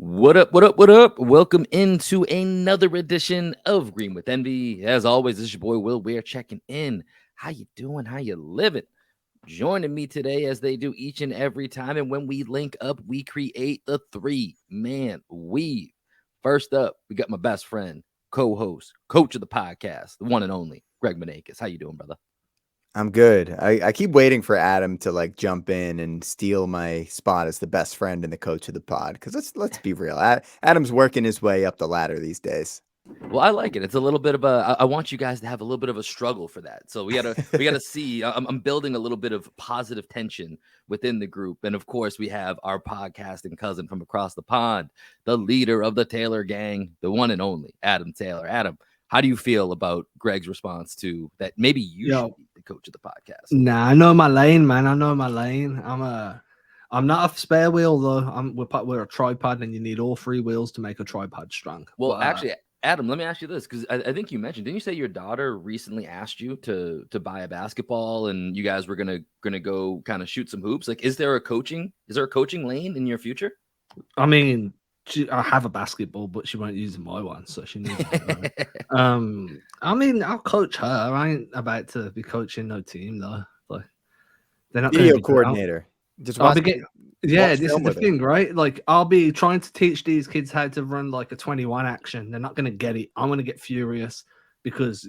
What up, what up, what up? Welcome into another edition of Green with Envy. As always, this is your boy Will. We're checking in. How you doing? How you living? Joining me today as they do each and every time. And when we link up, we create the three-man weave. First up, we got my best friend, co-host, coach of the podcast, the one and only, Greg Menakis. How you doing, brother? I'm good. I keep waiting for Adam to jump in and steal my spot as the best friend and the coach of the pod. Because let's be real, Adam's working his way up the ladder these days. Well, I like it. It's a little bit of a. I want you guys to have a little bit of a struggle for that. So we gotta see. I'm building a little bit of positive tension within the group, and of course, we have our podcasting cousin from across the pond, the leader of the Taylor gang, the one and only Adam Taylor. Adam, how do you feel about Greg's response to that? Maybe you should Yo, be the coach of the podcast. nah, I know my lane, man. I know my lane. I'm not a spare wheel though. We're a tripod, and you need all three wheels to make a tripod strong. Well, But actually, Adam, let me ask you this because I think you mentioned, didn't you say your daughter recently asked you to buy a basketball and you guys were gonna go kind of shoot some hoops? Like, is there a coaching lane in your future? I mean, I have a basketball, but she won't use my one, so she needs one. I mean, I'll coach her. I ain't about to be coaching no team though. Like, they're not going to Video be good. coordinator. Just I'll watch, be getting. Yeah, watch this film is the with her. thing, right? Like, I'll be trying to teach these kids how to run like a 21 action. They're not going to get it. I'm going to get furious because,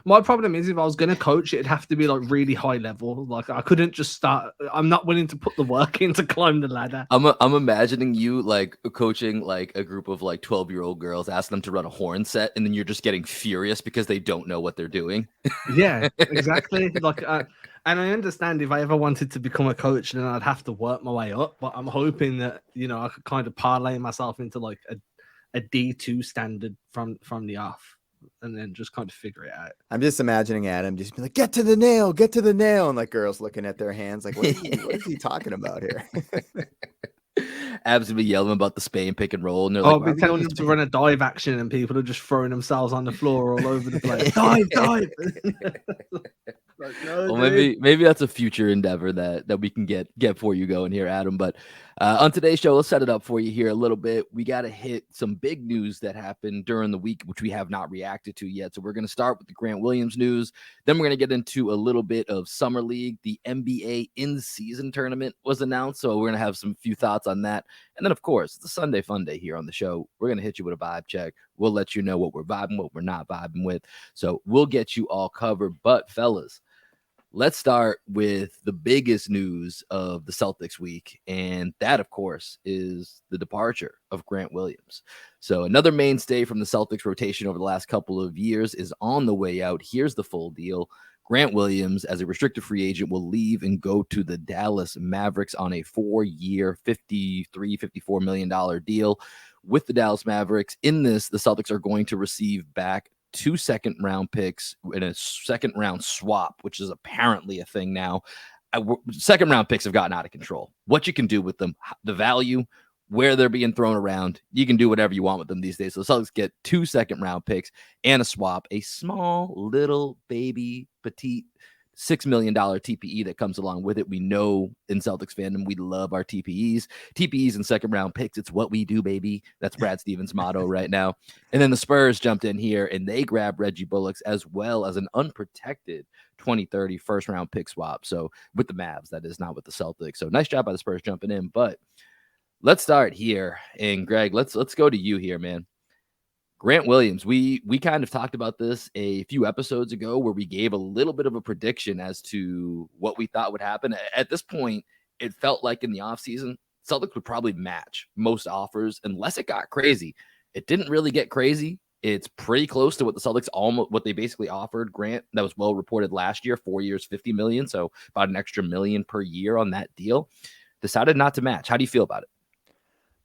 my problem is if I was going to coach, it'd have to be like really high level. Like, I couldn't just start. I'm not willing to put the work in to climb the ladder. I'm imagining you like coaching like a group of like 12-year-old girls, asking them to run a horn set, and then you're just getting furious because they don't know what they're doing. Yeah, exactly. And I understand if I ever wanted to become a coach, then I'd have to work my way up. But I'm hoping that I could kind of parlay myself into like a D2 standard from the off, and then just kind of figure it out. I'm just imagining Adam just be like, get to the nail, and like girls looking at their hands like, what is he talking about here? Abs be yelling about the Spain pick and roll, and they're like, I'll "Why are be we going telling to them to Spain?" run a dive action, and people are just throwing themselves on the floor all over the place. Dive, dive. Like, no, Well, dude. maybe that's a future endeavor that we can get for you going here, Adam. But on today's show, let's set it up for you here a little bit. We got to hit some big news that happened during the week, which we have not reacted to yet. So we're going to start with the Grant Williams news. Then we're going to get into a little bit of Summer League. The NBA in-season tournament was announced, so we're going to have some few thoughts on that. And then, of course, it's a Sunday fun day here on the show. We're going to hit you with a vibe check. We'll let you know what we're vibing, what we're not vibing with. So we'll get you all covered. But, fellas, let's start with the biggest news of the Celtics week. And that, of course, is the departure of Grant Williams. So another mainstay from the Celtics rotation over the last couple of years is on the way out. Here's the full deal. Grant Williams, as a restricted free agent, will leave and go to the Dallas Mavericks on a 4-year, $54 million deal with the Dallas Mavericks. In this, the Celtics are going to receive back 2 second-round picks in a second-round swap, which is apparently a thing now. Second-round picks have gotten out of control. What you can do with them, the value, where they're being thrown around, you can do whatever you want with them these days. So the Celtics get 2 second-round picks and a swap, a small, little, baby, petite $6 million TPE that comes along with it. We know in Celtics fandom, we love our TPEs. TPEs and second round picks. It's what we do, baby. That's Brad Stevens' motto right now. And then the Spurs jumped in here and they grabbed Reggie Bullocks as well as an unprotected 2030 first round pick swap. So with the Mavs, that is not with the Celtics. So nice job by the Spurs jumping in. But let's start here. And Greg, let's go to you here, man. Grant Williams, we kind of talked about this a few episodes ago where we gave a little bit of a prediction as to what we thought would happen. At this point, it felt like in the offseason, Celtics would probably match most offers unless it got crazy. It didn't really get crazy. It's pretty close to what the Celtics what they basically offered Grant. That was well reported last year, 4 years, $50 million. So about an extra $1 million per year on that deal. Decided not to match. How do you feel about it?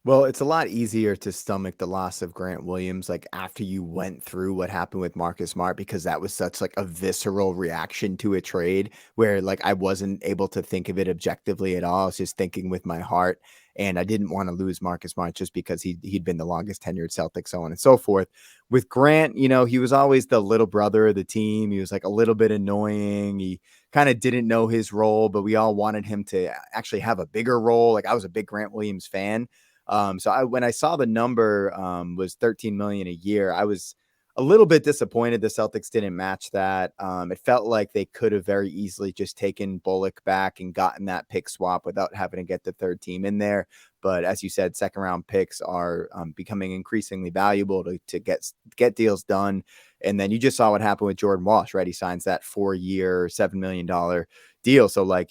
Well, it's a lot easier to stomach the loss of Grant Williams, like after you went through what happened with Marcus Smart, because that was such like a visceral reaction to a trade where like I wasn't able to think of it objectively at all. I was just thinking with my heart. And I didn't want to lose Marcus Smart just because he'd been the longest tenured Celtic, so on and so forth. With Grant, he was always the little brother of the team. He was like a little bit annoying. He kind of didn't know his role, but we all wanted him to actually have a bigger role. Like I was a big Grant Williams fan. So when I saw the number was 13 million a year, I was a little bit disappointed the Celtics didn't match that. It felt like they could have very easily just taken Bullock back and gotten that pick swap without having to get the third team in there. But as you said, second round picks are becoming increasingly valuable to get deals done. And then you just saw what happened with Jordan Walsh, right? He signs that 4-year, $7 million deal. So like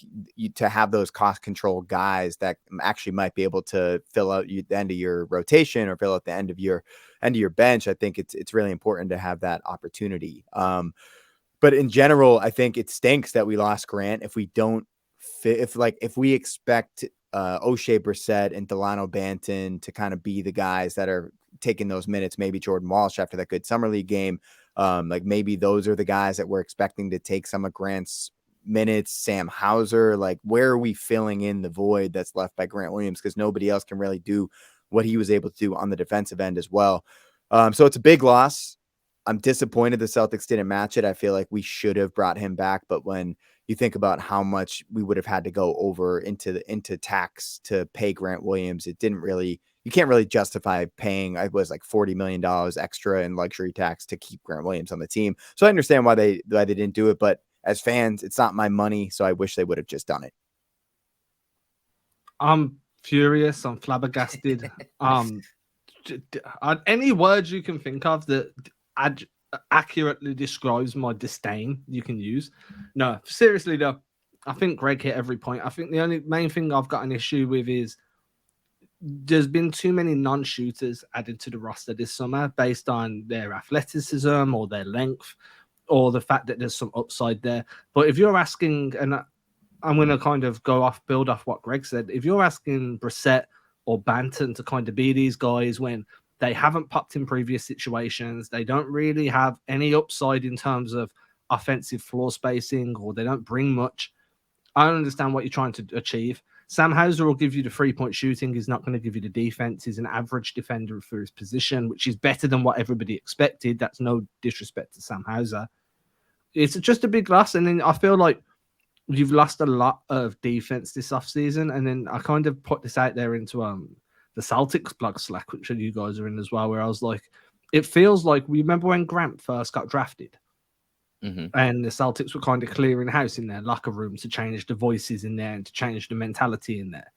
to have those cost control guys that actually might be able to fill out the end of your rotation or fill out the end of your bench, I think it's really important to have that opportunity. But in general, I think it stinks that we lost Grant. If we don't fit, if we expect O'Shea Brissett and Delano Banton to kind of be the guys that are taking those minutes, maybe Jordan Walsh after that good summer league game, like maybe those are the guys that we're expecting to take some of Grant's minutes. Sam Hauser, like where are we filling in the void that's left by Grant Williams? Because nobody else can really do what he was able to do on the defensive end as well. So it's a big loss. I'm disappointed the Celtics didn't match it. I feel like we should have brought him back, but when you think about how much we would have had to go over into tax to pay Grant Williams, you can't really justify paying, I was like $40 million extra in luxury tax to keep Grant Williams on the team. So I understand why they didn't do it, but as fans, it's not my money. So I wish they would have just done it. I'm furious. I'm flabbergasted. Any words you can think of that accurately describes my disdain you can use. No, seriously though, I think Greg hit every point. I think the only main thing I've got an issue with is there's been too many non-shooters added to the roster this summer based on their athleticism or their length or the fact that there's some upside there. But if you're asking, and I'm going to kind of build off what Greg said, if you're asking Brissett or Banton to kind of be these guys when they haven't popped in previous situations, they don't really have any upside in terms of offensive floor spacing, or they don't bring much, I don't understand what you're trying to achieve. Sam Hauser will give you the 3-point shooting. He's not going to give you the defense. He's an average defender for his position, which is better than what everybody expected. That's no disrespect to Sam Hauser. It's just a big loss. And then I feel like you've lost a lot of defense this offseason. And then I kind of put this out there into the Celtics blog Slack, which you guys are in as well, where I was like, it feels like, we remember when Grant first got drafted? Mm-hmm. And the Celtics were kind of clearing house in their locker room to change the voices in there and to change the mentality in there.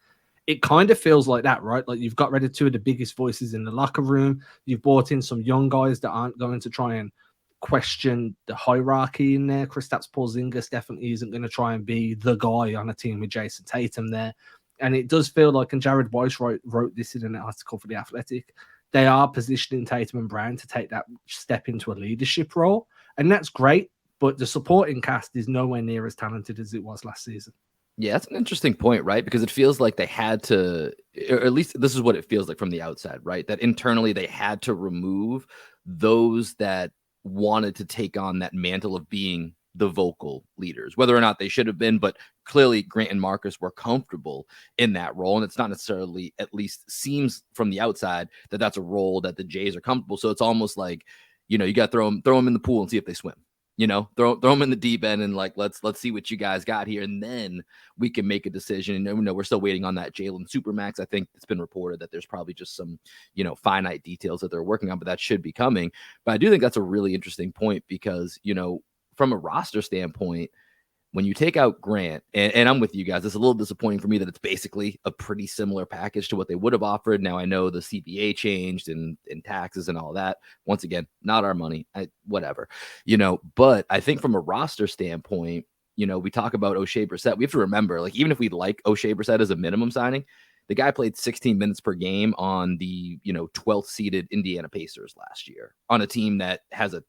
It kind of feels like that, right? Like you've got rid of two of the biggest voices in the locker room. You've brought in some young guys that aren't going to try and question the hierarchy in there. Kristaps Porzingis definitely isn't going to try and be the guy on a team with Jason Tatum there. And it does feel like, and Jared Weiss wrote this in an article for The Athletic, they are positioning Tatum and Brown to take that step into a leadership role. And that's great, but the supporting cast is nowhere near as talented as it was last season. Yeah, that's an interesting point, right? Because it feels like they had to, or at least this is what it feels like from the outside, right? That internally they had to remove those that wanted to take on that mantle of being the vocal leaders, whether or not they should have been, but clearly Grant and Marcus were comfortable in that role. And it's not necessarily, at least seems from the outside, that that's a role that the Jays are comfortable. So it's almost like, you know, you got to throw them in the pool and see if they swim. You know, throw them in the deep end and like, let's see what you guys got here. And then we can make a decision. And, you know, we're still waiting on that Jalen Supermax. I think it's been reported that there's probably just some, you know, finite details that they're working on, but that should be coming. But I do think that's a really interesting point because, you know, from a roster standpoint, when you take out Grant, and I'm with you guys, it's a little disappointing for me that it's basically a pretty similar package to what they would have offered. Now, I know the CBA changed and taxes and all that. Once again, not our money, whatever, you know, but I think from a roster standpoint, you know, we talk about O'Shea Brissett. We have to remember, like, even if we like O'Shea Brissett as a minimum signing, the guy played 16 minutes per game on the, you know, 12th seeded Indiana Pacers last year on a team that had a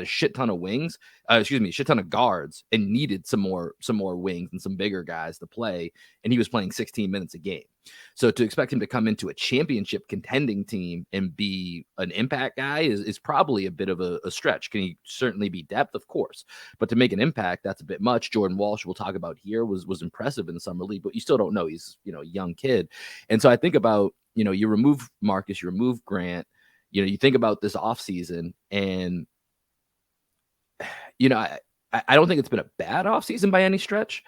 shit ton of wings, shit ton of guards and needed some more wings and some bigger guys to play. And he was playing 16 minutes a game. So to expect him to come into a championship contending team and be an impact guy is probably a bit of a stretch. Can he certainly be depth? Of course. But to make an impact, that's a bit much. Jordan Walsh, we'll talk about here, was impressive in the summer league, but you still don't know. He's, you know, a young kid. And so I think about, you know, you remove Marcus, you remove Grant, you know, you think about this offseason and, you know, I don't think it's been a bad offseason by any stretch,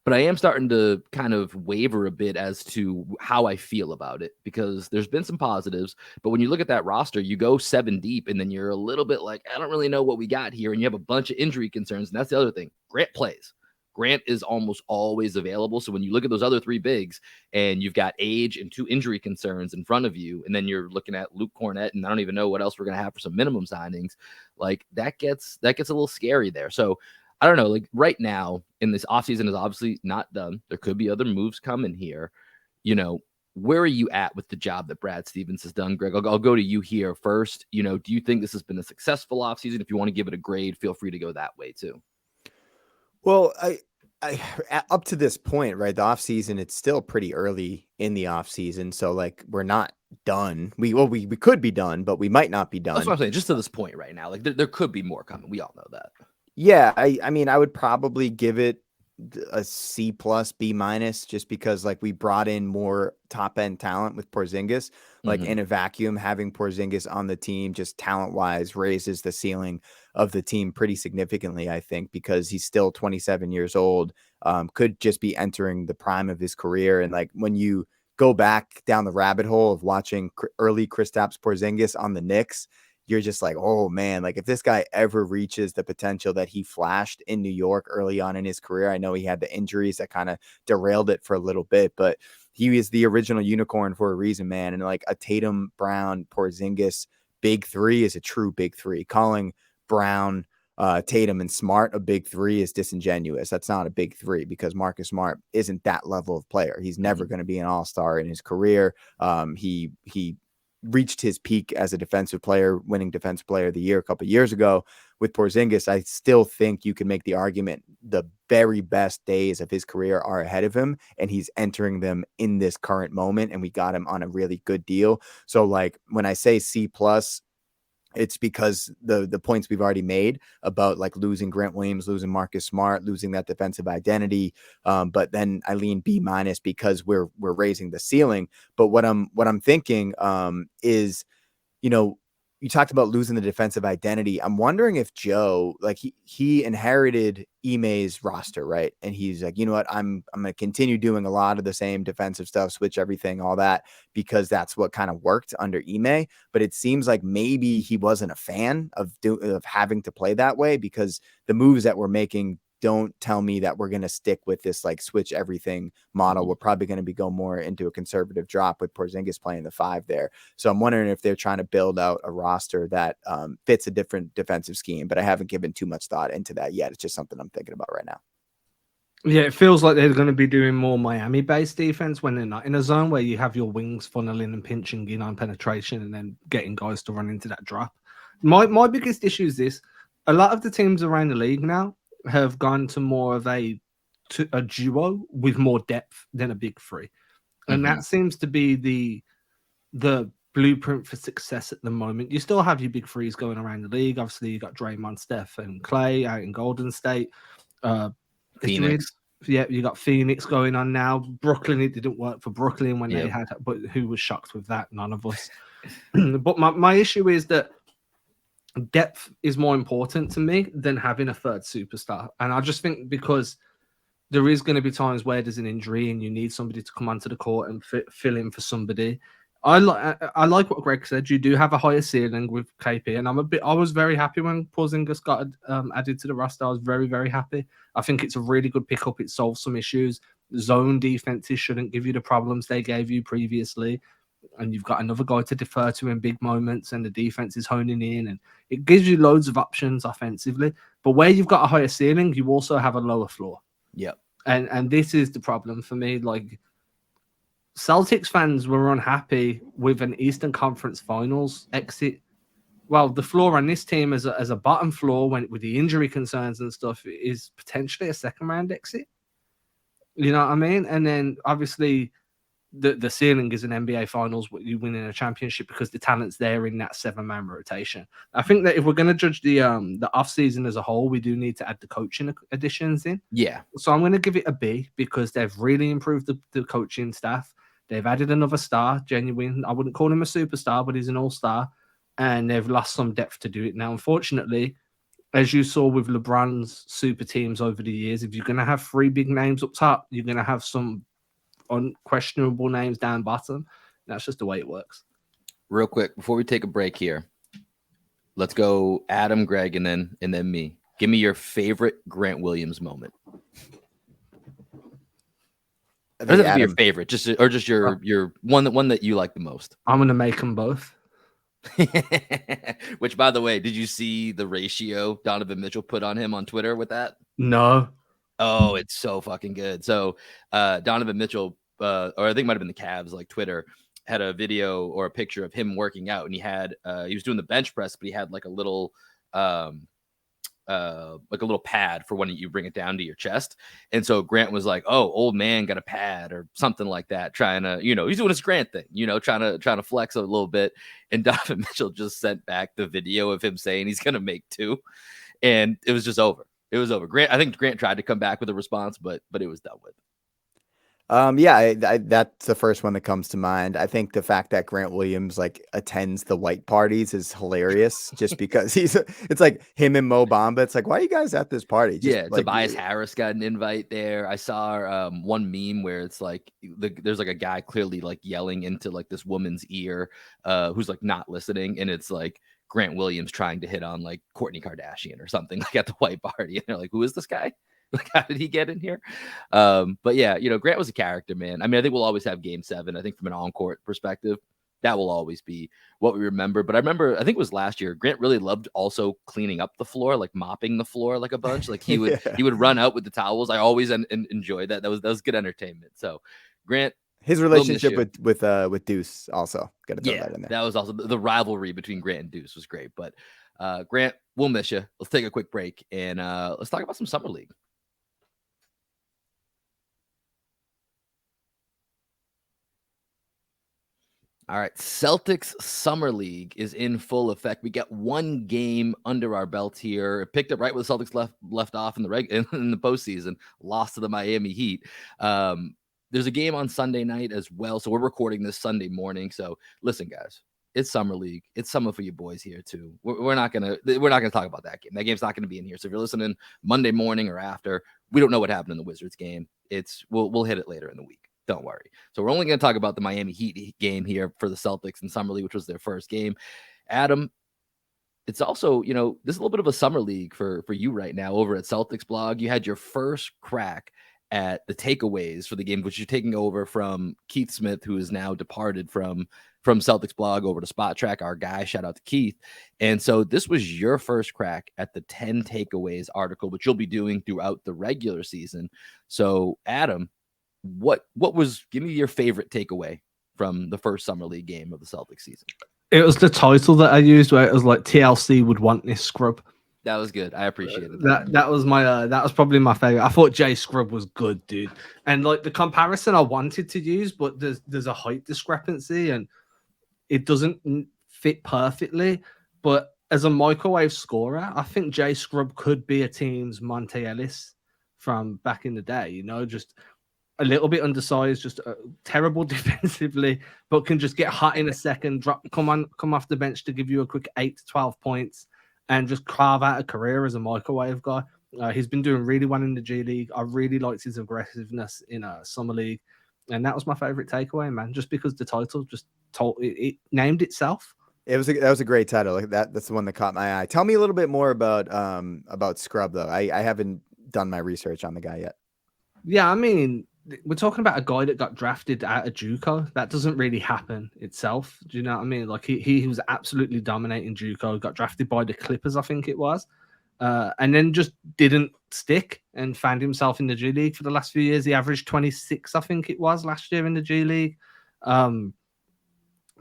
But I am starting to kind of waver a bit as to how I feel about it, because there's been some positives. But when you look at that roster, you go 7 deep and then you're a little bit like, I don't really know what we got here. And you have a bunch of injury concerns. And that's the other thing. Grant plays. Grant is almost always available. So when you look at those other 3 bigs and you've got age and 2 injury concerns in front of you, and then you're looking at Luke Cornett, and I don't even know what else we're going to have for some minimum signings, like that gets a little scary there. So I don't know, like right now in this offseason is obviously not done. There could be other moves coming here. You know, where are you at with the job that Brad Stevens has done, Greg? I'll go to you here first. You know, do you think this has been a successful offseason? If you want to give it a grade, feel free to go that way too. Well, up to this point, right? The off season, it's still pretty early in the off season, so like we're not done. We could be done, but we might not be done. That's what I'm saying. Just to this point right now, like there could be more coming. We all know that. Yeah, I mean, I would probably give it a C plus, B minus, just because like we brought in more top end talent with Porzingis. Like in a vacuum, having Porzingis on the team, just talent wise, raises the ceiling of the team pretty significantly, I think, because he's still 27 years old, could just be entering the prime of his career. And like when you go back down the rabbit hole of watching early Kristaps Porzingis on the Knicks, you're just like, oh man, like if this guy ever reaches the potential that he flashed in New York early on in his career, I know he had the injuries that kind of derailed it for a little bit, but he is the original unicorn for a reason, man. And like a Tatum, Brown, Porzingis big 3 is a true big 3. Calling Brown, Tatum, and Smart a big 3 is disingenuous. That's not a big 3 because Marcus Smart isn't that level of player. He's never going to be an all-star in his career. He reached his peak as a defensive player, winning defensive player of the year a couple of years ago. With Porzingis, I still think you can make the argument the very best days of his career are ahead of him, and he's entering them in this current moment, and we got him on a really good deal. So like when I say C plus, it's because the points we've already made about like losing Grant Williams, losing Marcus Smart, losing that defensive identity. But then I lean B minus because we're raising the ceiling. But what I'm thinking is, you know, you talked about losing the defensive identity. I'm wondering if Joe, like he inherited Ime's roster, right? And he's like, you know what, I'm going to continue doing a lot of the same defensive stuff, switch everything, all that, because that's what kind of worked under Ime. But it seems like maybe he wasn't a fan of having to play that way, because the moves that we're making don't tell me that we're going to stick with this like switch everything model. We're probably going to be going more into a conservative drop with Porzingis playing the 5 there. So I'm wondering if they're trying to build out a roster that fits a different defensive scheme, but I haven't given too much thought into that yet. It's just something I'm thinking about right now. Yeah, it feels like they're going to be doing more Miami-based defense when they're not in a zone where you have your wings funneling and pinching in on penetration and then getting guys to run into that drop. My biggest issue is this. A lot of the teams around the league now have gone to more of a duo with more depth than a big 3. And that seems to be the blueprint for success at the moment. You still have your big 3s going around the league. Obviously, you got Draymond, Steph, and Clay out in Golden State. Phoenix. Yeah, you got Phoenix going on now. Brooklyn, it didn't work for Brooklyn when they had, but who was shocked with that? None of us. But my issue is that depth is more important to me than having a third superstar. And I just think because there is going to be times where there's an injury and you need somebody to come onto the court and fill in for somebody. I like what Greg said. You do have a higher ceiling with KP, and I was very happy when Porzingis got added to the roster. I was very, very happy. I think it's a really good pickup. It solves some issues. Zone defenses shouldn't give you the problems they gave you previously, and you've got another guy to defer to in big moments, and the defense is honing in, and it gives you loads of options offensively. But where you've got a higher ceiling, you also have a lower floor. Yep. And this is the problem for me. Like, Celtics fans were unhappy with an Eastern Conference Finals exit. Well, the floor on this team as a bottom floor, with the injury concerns and stuff, is potentially a second round exit. You know what I mean? And then obviously the ceiling is an NBA Finals, you winning a championship because the talent's there in that 7-man rotation. I think that if we're going to judge the off season as a whole, we do need to add the coaching additions in. Yeah. So I'm going to give it a B because they've really improved the coaching staff. They've added another star, genuine. I wouldn't call him a superstar, but he's an all-star. And they've lost some depth to do it now. Unfortunately, as you saw with LeBron's super teams over the years, if you're going to have 3 big names up top, you're going to have some unquestionable names down bottom. That's just the way it works. Real quick, before we take a break here, let's go Adam, Greg, and then me. Give me your favorite Grant Williams moment. It doesn't have to be your favorite, just your one that you like the most. I'm gonna make them both. Which, by the way, did you see the ratio Donovan Mitchell put on him on Twitter with that? No. Oh, it's so fucking good. So Donovan Mitchell, or I think it might have been the Cavs, like Twitter, had a video or a picture of him working out, and he was doing the bench press, but he had like a little pad for when you bring it down to your chest. And so Grant was like, "Oh, old man got a pad," or something like that, trying to, he's doing his Grant thing, trying to flex a little bit. And Donovan Mitchell just sent back the video of him saying he's gonna make 2, and it was just over. It was over. I think Grant tried to come back with a response, but it was done with. Yeah, that's the first one that comes to mind. I think the fact that Grant Williams like attends the white parties is hilarious, just because it's like him and Mo Bamba. It's like, why are you guys at this party? Just, Tobias Harris got an invite there. I saw one meme where it's like there's like a guy clearly like yelling into like this woman's ear, who's like not listening, and it's like Grant Williams trying to hit on like Kourtney Kardashian or something, like at the white party, and they're like, "Who is this guy? Like, how did he get in here?" But yeah, Grant was a character, man. I mean, I think we'll always have Game 7. I think from an on-court perspective, that will always be what we remember. But I think it was last year, Grant really loved also cleaning up the floor, like mopping the floor like a bunch. Like he would run out with the towels. I always enjoyed that. That was good entertainment. So Grant, his relationship with Deuce also got to throw that in there. That was also the rivalry between Grant and Deuce was great. But Grant, we'll miss you. Let's take a quick break and let's talk about some Summer League. All right, Celtics Summer League is in full effect. We got one game under our belt here. It picked up right where the Celtics left off in the postseason, lost to the Miami Heat. There's a game on Sunday night as well, so we're recording this Sunday morning. So listen, guys, it's Summer League. It's summer for you boys here too. We're not gonna talk about that game. That game's not gonna be in here. So if you're listening Monday morning or after, we don't know what happened in the Wizards game. We'll hit it later in the week. Don't worry. So we're only going to talk about the Miami Heat game here for the Celtics in Summer League, which was their first game. Adam, it's also, this is a little bit of a Summer League for you right now over at Celtics blog. You had your first crack at the takeaways for the game, which you're taking over from Keith Smith, who is now departed from Celtics blog over to Spot Track, our guy. Shout out to Keith. And so this was your first crack at the 10 takeaways article, which you'll be doing throughout the regular season. So Adam, give me your favorite takeaway from the first Summer League game of the Celtics season? It was the title that I used, where it was like TLC would want this scrub. That was good. I appreciated that. That was my that was probably my favorite. I thought Jay Scrub was good, dude. And like the comparison I wanted to use, but there's a height discrepancy and it doesn't fit perfectly. But as a microwave scorer, I think Jay Scrub could be a team's Monte Ellis from back in the day. Just a little bit undersized, just terrible defensively, but can just get hot in a second, come off the bench to give you a quick 8 to 12 points and just carve out a career as a microwave guy. He's been doing really well in the G League. I really liked his aggressiveness in a Summer League. And that was my favorite takeaway, man, just because the title just it named itself. That was a great title. Like that's the one that caught my eye. Tell me a little bit more about Scrub, though. I haven't done my research on the guy yet. Yeah, I mean, we're talking about a guy that got drafted out of JUCO. That doesn't really happen itself. Do you know what I mean? Like he was absolutely dominating JUCO, got drafted by the Clippers, I think it was, and then just didn't stick and found himself in the G League for the last few years. He averaged 26, I think it was, last year in the G League.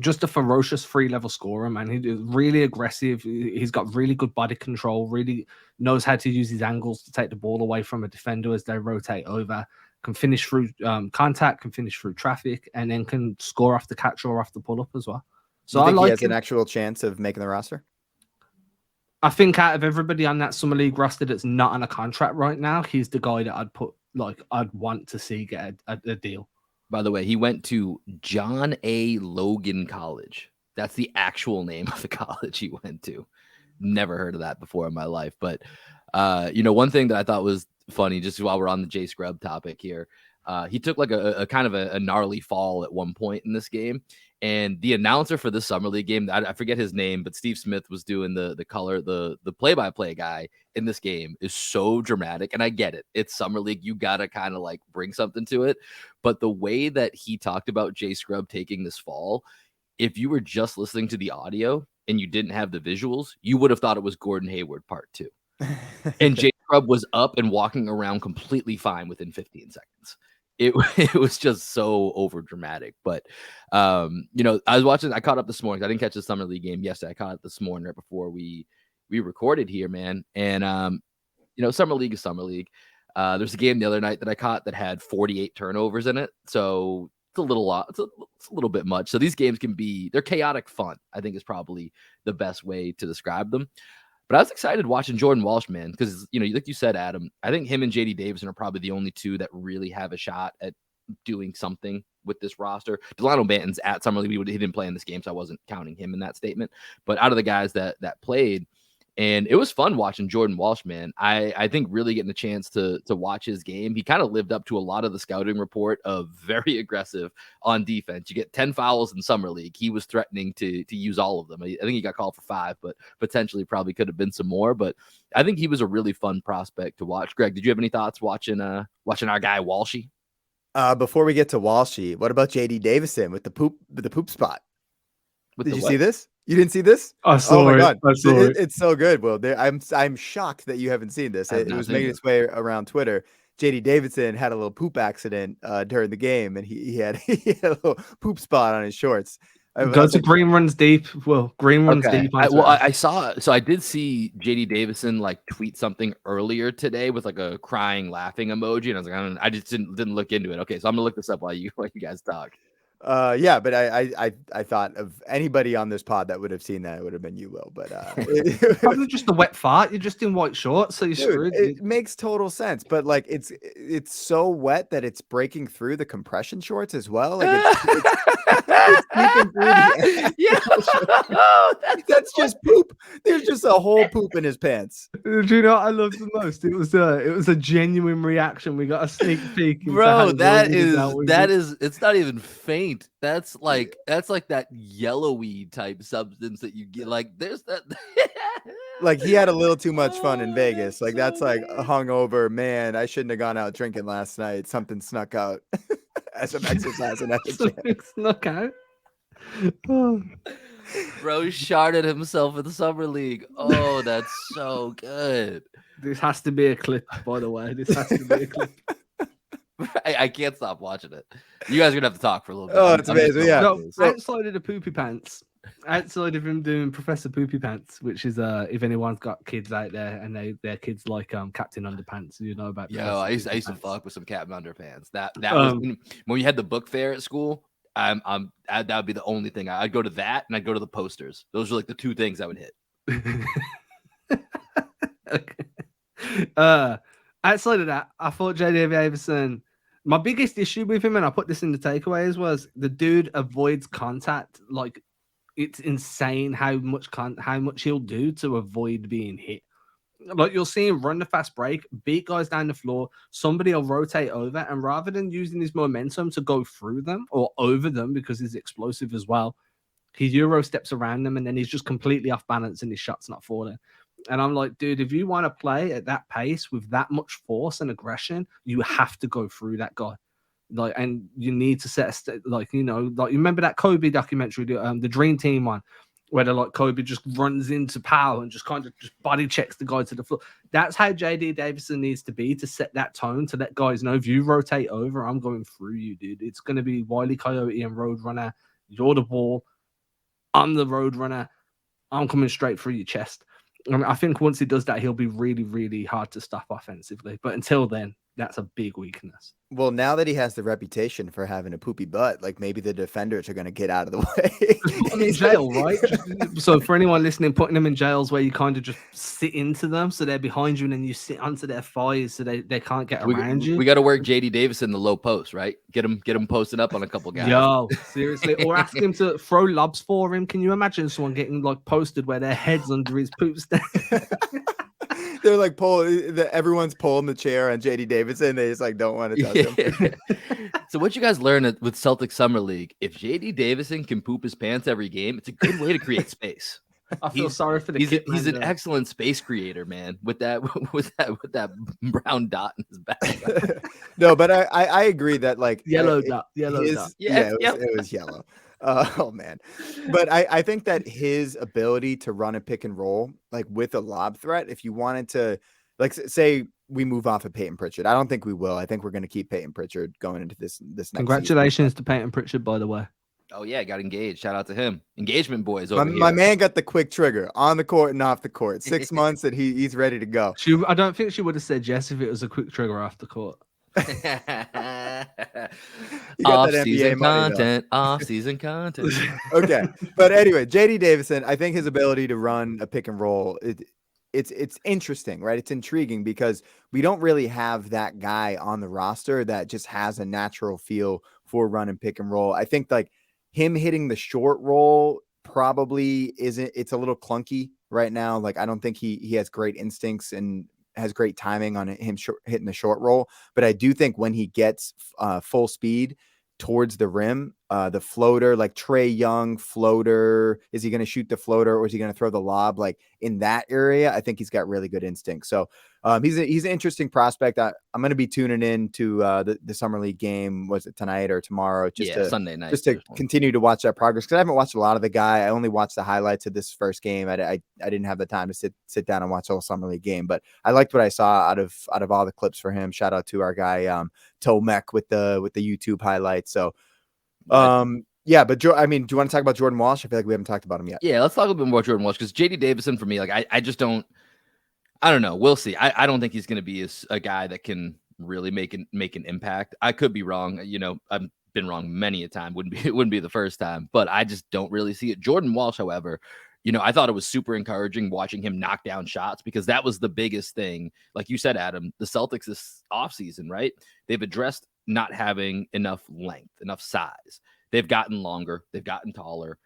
Just a ferocious 3-level scorer, man. He's really aggressive. He's got really good body control, really knows how to use his angles to take the ball away from a defender as they rotate over, can finish through contact, can finish through traffic, and then can score off the catch or off the pull-up as well. So I think he has an actual chance of making the roster? I think out of everybody on that Summer League roster that's not on a contract right now, he's the guy that I'd want to see get a deal. By the way, he went to John A. Logan College. That's the actual name of the college he went to. never heard of that before in my life. But one thing that I thought was funny, just while we're on the Jay Scrubb topic here, he took like a kind of a gnarly fall at one point in this game. And the announcer for the Summer League game, I forget his name, but Steve Smith was doing the play-by-play guy in this game, is so dramatic. And I get it. It's Summer League. You got to kind of like bring something to it. But the way that he talked about Jay Scrubb taking this fall, if you were just listening to the audio and you didn't have the visuals, you would have thought it was Gordon Hayward part 2. And Jay Scrubb was up and walking around completely fine within 15 seconds. It was just so over dramatic. But I caught up this morning. I didn't catch the Summer League game yesterday. I caught it this morning right before we recorded here, man. And Summer League is Summer League. There's a game the other night that I caught that had 48 turnovers in it. So it's a little bit much. So these games they're chaotic fun, I think is probably the best way to describe them. But I was excited watching Jordan Walsh, man, because, like you said, Adam, I think him and J.D. Davison are probably the only two that really have a shot at doing something with this roster. Delano Banton's at Summer League. He didn't play in this game, so I wasn't counting him in that statement. But out of the guys that played, and it was fun watching Jordan Walsh, man. I think really getting a chance to watch his game. He kind of lived up to a lot of the scouting report of very aggressive on defense. You get 10 fouls in Summer League. He was threatening to use all of them. I think he got called for 5, but potentially probably could have been some more. But I think he was a really fun prospect to watch. Greg, did you have any thoughts watching our guy Walshy? Before we get to Walshy, what about JD Davison with the poop spot? Did you see this? You didn't see this? I saw my it. God. I saw it. It's so good. Well, I'm shocked that you haven't seen this. It was making its way around Twitter. JD Davison had a little poop accident during the game, and he had a little poop spot on his shorts. Go to Green Runs Deep. Well, Green Runs Deep. I saw. So I did see JD Davison like tweet something earlier today with like a crying, laughing emoji, and I was like, I just didn't look into it. Okay, so I'm gonna look this up while you guys talk. Yeah, but I thought of anybody on this pod that would have seen that, it would have been you, Will. But probably just a wet fart. You're just in white shorts, so you're screwed. It makes total sense, but like it's so wet that it's breaking through the compression shorts as well. Like it's seeping through the that's just poop. There's just a whole poop in his pants. Do you know what I loved the most? It was a genuine reaction. We got a sneak peek. Bro, that is it's not even faint. That's like that yellowy type substance that you get. Like there's that. Like he had a little too much fun in Vegas. Like that's like a hungover. Man, I shouldn't have gone out drinking last night. Something snuck out as I'm exercising at the gym. Snuck out. Bro sharded himself in the Summer League. Oh, that's so good. This has to be a clip, by the way. This has to be a clip. I can't stop watching it. You guys are gonna have to talk for a little bit. Oh, it's amazing. Yeah. No, outside of the poopy pants, outside of him doing Professor Poopy Pants, which is if anyone's got kids out there and their kids like Captain Underpants, you know about. Yo, I used to fuck with some Captain Underpants. That was when we had the book fair at school. That would be the only thing. I'd go to that and I'd go to the posters. Those are like the two things I would hit. Okay. Outside of that, I thought J.D. Davison. My biggest issue with him, and I put this in the takeaways, was the dude avoids contact. Like, it's insane how much he'll do to avoid being hit. Like, you'll see him run the fast break, beat guys down the floor, somebody will rotate over, and rather than using his momentum to go through them or over them because he's explosive as well, he Euro steps around them and then he's just completely off balance and his shot's not falling. And I'm like, dude, if you want to play at that pace with that much force and aggression, you have to go through that guy. Like, and you need to set you remember that Kobe documentary, the Dream Team one, where Kobe just runs into Powell and just kind of just body checks the guy to the floor. That's how JD Davison needs to be, to set that tone, to let guys know, if you rotate over, I'm going through you, dude. It's going to be Wile E. Coyote and Roadrunner. You're the ball. I'm the Roadrunner. I'm coming straight through your chest. I mean, I think once he does that, he'll be really, really hard to stop offensively. But until then, that's a big weakness. Well, now that he has the reputation for having a poopy butt, like maybe the defenders are going to get out of the way. Just put him in jail, right? So for anyone listening, putting them in jails where you kind of just sit into them, so they're behind you, and then you sit onto their thighs, so they can't get around you. We got to work JD Davis in the low post, right? Get him posted up on a couple guys. Yo, seriously, or ask him to throw lobs for him. Can you imagine someone getting like posted where their head's under his poop stand? They're like everyone's pulling the chair on JD Davidson. They just like don't want to touch him. So what you guys learn with Celtics Summer League, if JD Davison can poop his pants every game, it's a good way to create space. I feel sorry for the he's kid. He's an excellent space creator, man, with that brown dot in his back. No, but I agree that like yellow dot. Yeah, it was yellow. Oh man. But I think that his ability to run a pick and roll, like with a lob threat, if you wanted to, like say we move off of Peyton Pritchard, I don't think we will. I think we're going to keep Peyton Pritchard going into this next Congratulations season. to Peyton Pritchard, by the way. Oh yeah, got engaged. Shout out to him. Engagement boys over here. My man got the quick trigger on the court and off the court. 6 months and he's ready to go. I don't think she would have said yes if it was a quick trigger off the court. Off-season content. Off-season content. Okay, but anyway, JD Davison, I think his ability to run a pick and roll, it's interesting, right? It's intriguing because we don't really have that guy on the roster that just has a natural feel for run and pick and roll. I think like him hitting the short roll probably isn't. It's a little clunky right now. Like I don't think he has great instincts and has great timing on him hitting the short roll. But I do think when he gets full speed towards the rim, the floater, like Trae Young floater, is he going to shoot the floater or is he going to throw the lob? Like in that area, I think he's got really good instinct. So he's an interesting prospect. I'm going to be tuning in to the Summer League game. Was it tonight or tomorrow? Sunday night. Just to continue to watch that progress. Cause I haven't watched a lot of the guy. I only watched the highlights of this first game. I didn't have the time to sit down and watch the whole Summer League game, but I liked what I saw out of all the clips for him. Shout out to our guy, Tomek with the YouTube highlights. So, yeah, but I mean, do you want to talk about Jordan Walsh? I feel like we haven't talked about him yet. Yeah, let's talk a little bit more Jordan Walsh because JD Davison for me, like I just don't. I don't know. We'll see. I don't think he's going to be a guy that can really make an impact. I could be wrong. You know, I've been wrong many a time. It wouldn't be the first time, but I just don't really see it. Jordan Walsh, however, you know, I thought it was super encouraging watching him knock down shots because that was the biggest thing. Like you said, Adam, the Celtics this offseason, right? They've addressed not having enough length, enough size. They've gotten longer. They've gotten taller.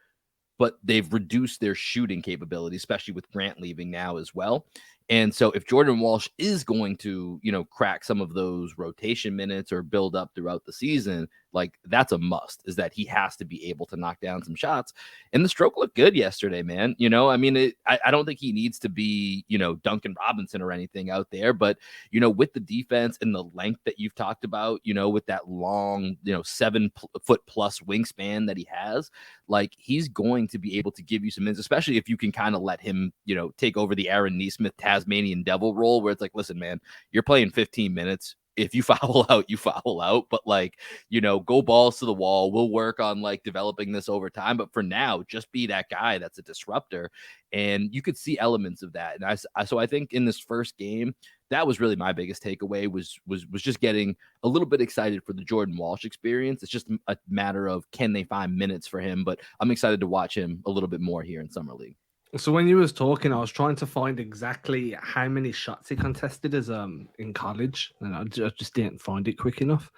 But they've reduced their shooting capability, especially with Grant leaving now as well. And so if Jordan Walsh is going to, you know, crack some of those rotation minutes or build up throughout the season, like that's a must, is that he has to be able to knock down some shots. And the stroke looked good yesterday, man. You know, I mean, I don't think he needs to be, you know, Duncan Robinson or anything out there, but, you know, with the defense and the length that you've talked about, you know, with that long, you know, 7 foot plus wingspan that he has, like he's going to be able to give you some minutes, especially if you can kind of let him, you know, take over the Aaron Nesmith Tasmanian Devil role where it's like, listen, man, you're playing 15 minutes. If you foul out, you foul out. But like, you know, go balls to the wall. We'll work on like developing this over time. But for now, just be that guy that's a disruptor. And you could see elements of that. And so I think in this first game, that was really my biggest takeaway was just getting a little bit excited for the Jordan Walsh experience. It's just a matter of can they find minutes for him? But I'm excited to watch him a little bit more here in Summer League. So when you was talking, I was trying to find exactly how many shots he contested as in college, and I just didn't find it quick enough.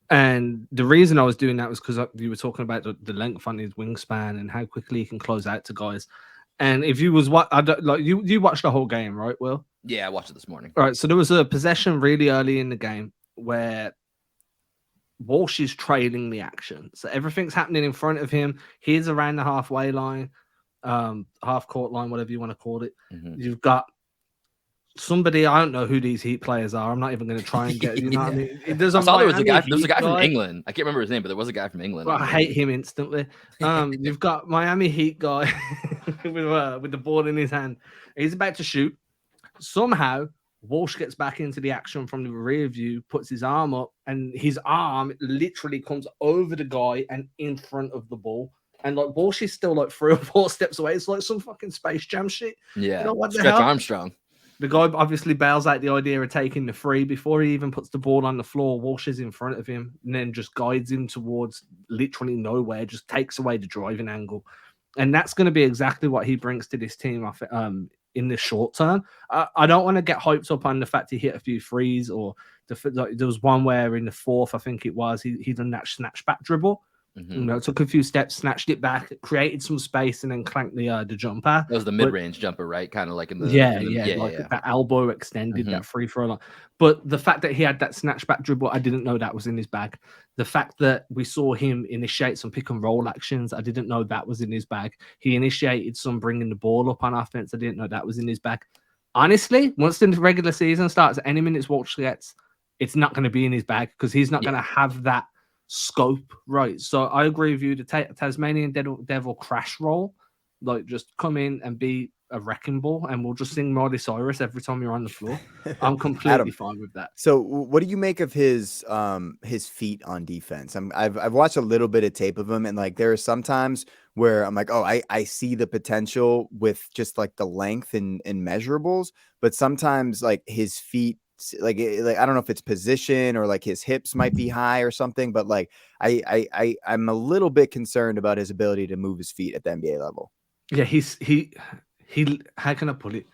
And the reason I was doing that was because you were talking about the length on his wingspan and how quickly he can close out to guys. And if you was you watched the whole game, right, Will? Yeah, I watched it this morning. All right, so there was a possession really early in the game where Walsh is trailing the action. So everything's happening in front of him. He's around the halfway line. Half court line, whatever you want to call it. Mm-hmm. You've got somebody, I don't know who these Heat players are. I'm not even going to try and get, you know what I mean? There was a guy from England. I can't remember his name, but there was a guy from England. Well, I hate him instantly. You've got Miami Heat guy with the ball in his hand. He's about to shoot. Somehow, Walsh gets back into the action from the rear view, puts his arm up, and his arm literally comes over the guy and in front of the ball. And like Walsh is still like 3 or 4 steps away. It's like some fucking Space Jam shit. Yeah. You know what the Stretch hell? Armstrong. The guy obviously bails out the idea of taking the free before he even puts the ball on the floor. Walsh is in front of him and then just guides him towards literally nowhere, just takes away the driving angle. And that's going to be exactly what he brings to this team in the short term. I don't want to get hyped up on the fact he hit a few threes or there was one where in the fourth, I think it was, he done that snatch back dribble. Mm-hmm. Took a few steps, snatched it back, created some space, and then clanked the jumper. That was the mid-range jumper, right? Kind of like in the that elbow extended, that free throw line. But the fact that he had that snatch back dribble, I didn't know that was in his bag. The fact that we saw him initiate some pick and roll actions, I didn't know that was in his bag. He initiated some bringing the ball up on offense, I didn't know that was in his bag. Honestly, once the regular season starts, any minutes Walsh gets, it's not going to be in his bag because he's not going to have that scope, right? So I agree with you. The Tasmanian Devil crash roll, like just come in and be a wrecking ball, and we'll just sing Miley Cyrus every time you're on the floor. I'm completely fine with that. So, what do you make of his feet on defense? I've watched a little bit of tape of him, and like there are some times where I'm like, oh, I see the potential with just like the length and measurables, but sometimes like his feet. Like I don't know if it's position or like his hips might be high or something, but like I'm a little bit concerned about his ability to move his feet at the NBA level. Yeah, he how can I put it?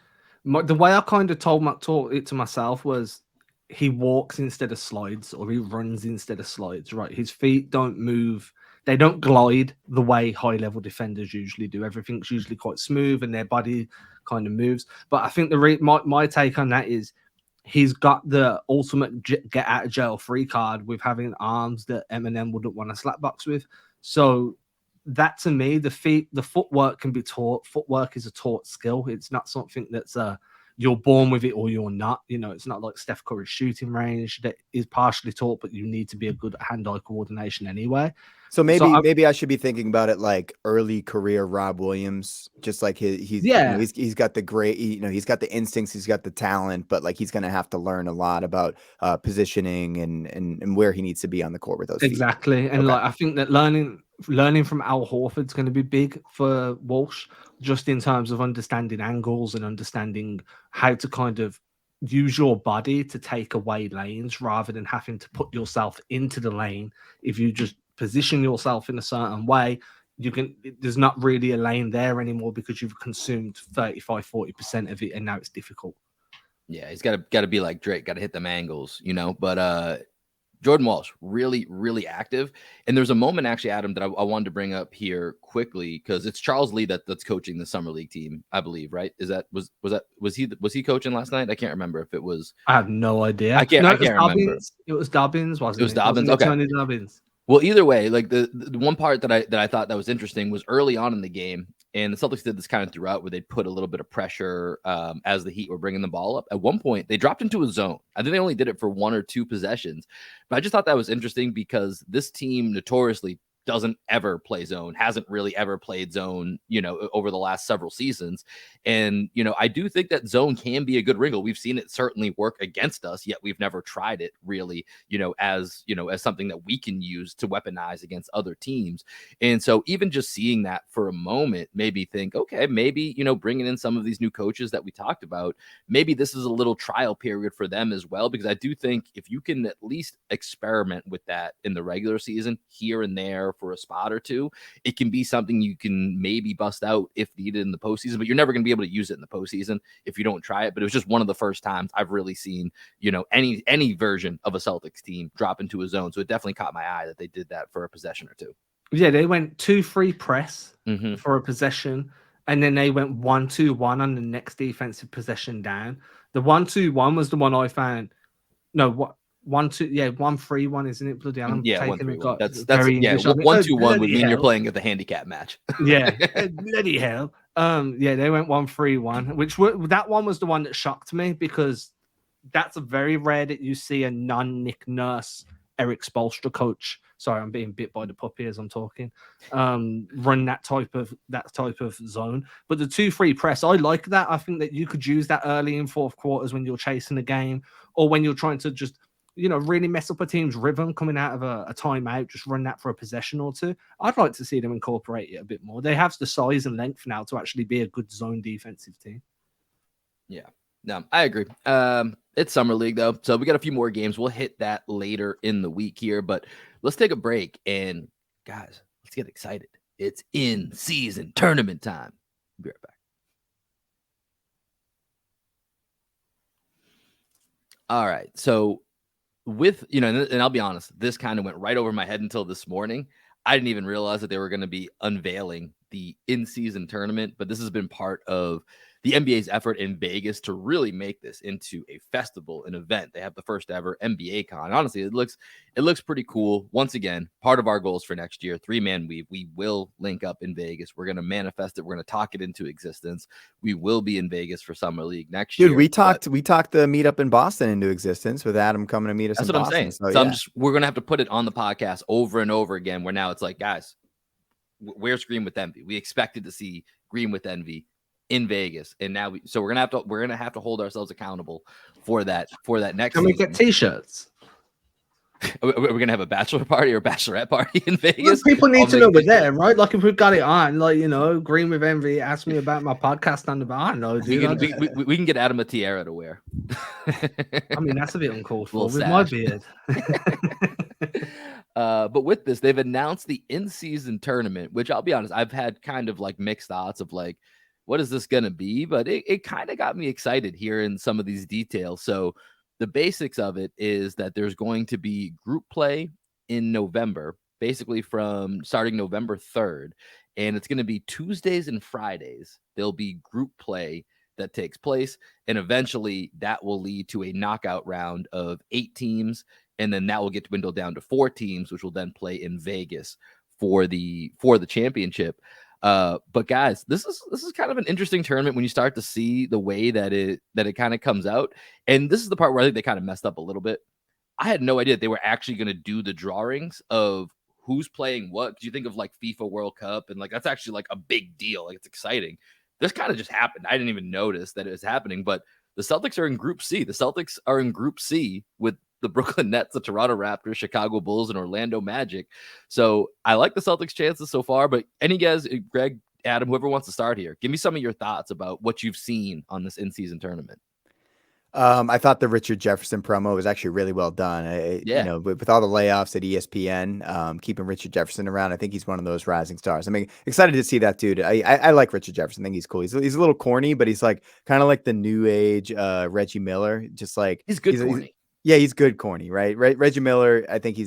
The way I kind of taught it to myself was he walks instead of slides, or he runs instead of slides, right? His feet don't move. They don't glide the way high-level defenders usually do. Everything's usually quite smooth and their body kind of moves. But I think my take on that is he's got the ultimate get out of jail free card with having arms that Eminem wouldn't want to slapbox with. So that to me, the footwork can be taught. Footwork is a taught skill. It's not something that's you're born with it or you're not. It's not like Steph Curry's shooting range that is partially taught, but you need to be a good hand-eye coordination anyway. So maybe I should be thinking about it like early career Rob Williams, just like he's got the great, he's got the instincts, he's got the talent, but like he's going to have to learn a lot about positioning and where he needs to be on the court with those feet. Exactly. And like I think that learning from Al Horford's going to be big for Walsh, just in terms of understanding angles and understanding how to kind of use your body to take away lanes rather than having to put yourself into the lane. If you just position yourself in a certain way, there's not really a lane there anymore because you've consumed 35-40% of it, and now it's difficult. Yeah, he's got to be like Drake, got to hit them angles, but Jordan Walsh, really, really active. And there's a moment actually, Adam, that I wanted to bring up here quickly because it's Charles Lee that's coaching the summer league team, I believe, right? Was he coaching last night? I can't remember if it was. I have no idea. I can't remember. It was Dobbins, wasn't it? It was Dobbins. Okay. Tony Dobbins. Well, either way, like the one part that I thought that was interesting was early on in the game, and the Celtics did this kind of throughout, where they put a little bit of pressure as the Heat were bringing the ball up. At one point, they dropped into a zone. I think they only did it for 1 or 2 possessions, but I just thought that was interesting because this team notoriously doesn't ever play zone, hasn't really ever played zone, over the last several seasons. And, I do think that zone can be a good wrinkle. We've seen it certainly work against us, yet we've never tried it really, as something that we can use to weaponize against other teams. And so even just seeing that for a moment made me think, okay, maybe, bringing in some of these new coaches that we talked about, maybe this is a little trial period for them as well, because I do think if you can at least experiment with that in the regular season here and there for a spot or two, it can be something you can maybe bust out if needed in the postseason, but you're never going to be able to use it in the postseason if you don't try it. But it was just one of the first times I've really seen, any version of a Celtics team drop into a zone. So it definitely caught my eye that they did that for a possession or two. Yeah, they went 2-3 press for a possession, and then they went 1-2-1 on the next defensive possession down. The 1-2-1 was the one I found. No, what? 1-2, 1-3-1, isn't it? Bloody hell, I'm taking the that's very 1-2-1 would mean you're playing at the handicap match. Yeah, bloody hell. They went 1-3-1, that one was the one that shocked me because that's a very rare that you see a non-Nick Nurse Eric Spoelstra coach. Sorry, I'm being bit by the puppy as I'm talking. Run that type of zone, but the 2-3 press, I like that. I think that you could use that early in fourth quarters when you're chasing a game or when you're trying to just really mess up a team's rhythm coming out of a timeout, just run that for a possession or two. I'd like to see them incorporate it a bit more. They have the size and length now to actually be a good zone defensive team. Yeah. No, I agree. It's summer league though, so we got a few more games. We'll hit that later in the week here, but let's take a break and guys, let's get excited. It's in season tournament time. Be right back. All right, so with and I'll be honest, this kind of went right over my head until this morning. I didn't even realize that they were going to be unveiling the in-season tournament, but this has been part of the NBA's effort in Vegas to really make this into a festival, an event. They have the first ever NBA con. Honestly, it looks pretty cool. Once again, part of our goals for next year, 3-man weave. We will link up in Vegas. We're going to manifest it. We're going to talk it into existence. We will be in Vegas for Summer League next year. Dude, we talked the meetup in Boston into existence with Adam coming to meet us. That's in what Boston. I'm saying. So we're going to have to put it on the podcast over and over again, where now it's like, guys, where's Green with Envy? We expected to see Green with Envy in Vegas, and now we're gonna have to hold ourselves accountable for that next. Can we get T-shirts? We're gonna have a bachelor party or bachelorette party in Vegas. Well, people need to know we're there, right? Like if we've got it on, like Green with Envy asked me about my podcast on the bar. No, dude, we can get Adam a tiara to wear. I mean, that's a bit uncalled for with my beard. But with this, they've announced the in-season tournament, which I'll be honest, I've had kind of like mixed thoughts of like, what is this going to be? But it kind of got me excited hearing some of these details. So the basics of it is that there's going to be group play in November, basically from starting November 3rd. And it's going to be Tuesdays and Fridays. There'll be group play that takes place. And eventually that will lead to a knockout round of 8 teams. And then that will get dwindled down to 4 teams, which will then play in Vegas for the championship. But guys, this is kind of an interesting tournament when you start to see the way that it kind of comes out. And this is the part where I think they kind of messed up a little bit. I had no idea that they were actually going to do the drawings of who's playing what. Because you think of like FIFA World Cup, and like that's actually like a big deal. Like it's exciting. This kind of just happened. I didn't even notice that it was happening. But the Celtics are in Group C. The Celtics are in Group C with the Brooklyn Nets, the Toronto Raptors, Chicago Bulls, and Orlando Magic. So I like the Celtics' chances so far. But any guys, Greg, Adam, whoever wants to start here, give me some of your thoughts about what you've seen on this in-season tournament. I thought the Richard Jefferson promo was actually really well done. With all the layoffs at ESPN, keeping Richard Jefferson around, I think he's one of those rising stars. I mean, excited to see that dude. I like Richard Jefferson. I think he's cool. He's a little corny, but he's like kind of like the new age Reggie Miller. Just like he's good corny. He's good corny, right? Reggie Miller, I think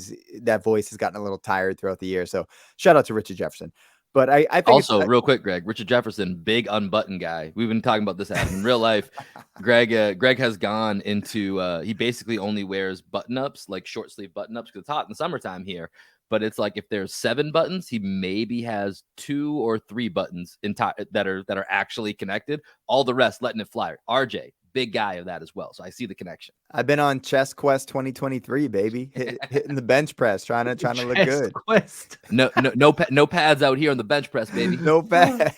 that voice has gotten a little tired throughout the year. So shout out to Richard Jefferson. But I think also real quick, Greg, Richard Jefferson, big unbuttoned guy. We've been talking about this Adam. In real life. Greg has gone into he basically only wears button ups, like short sleeve button ups, because it's hot in the summertime here. But it's like if there's 7 buttons, he maybe has 2 or 3 buttons that are actually connected. All the rest letting it fly. RJ, big guy of that as well. So I see the connection. I've been on Chest Quest 2023, baby, hitting the bench press, trying to look good. Quest. No pads out here on the bench press, baby. No pads.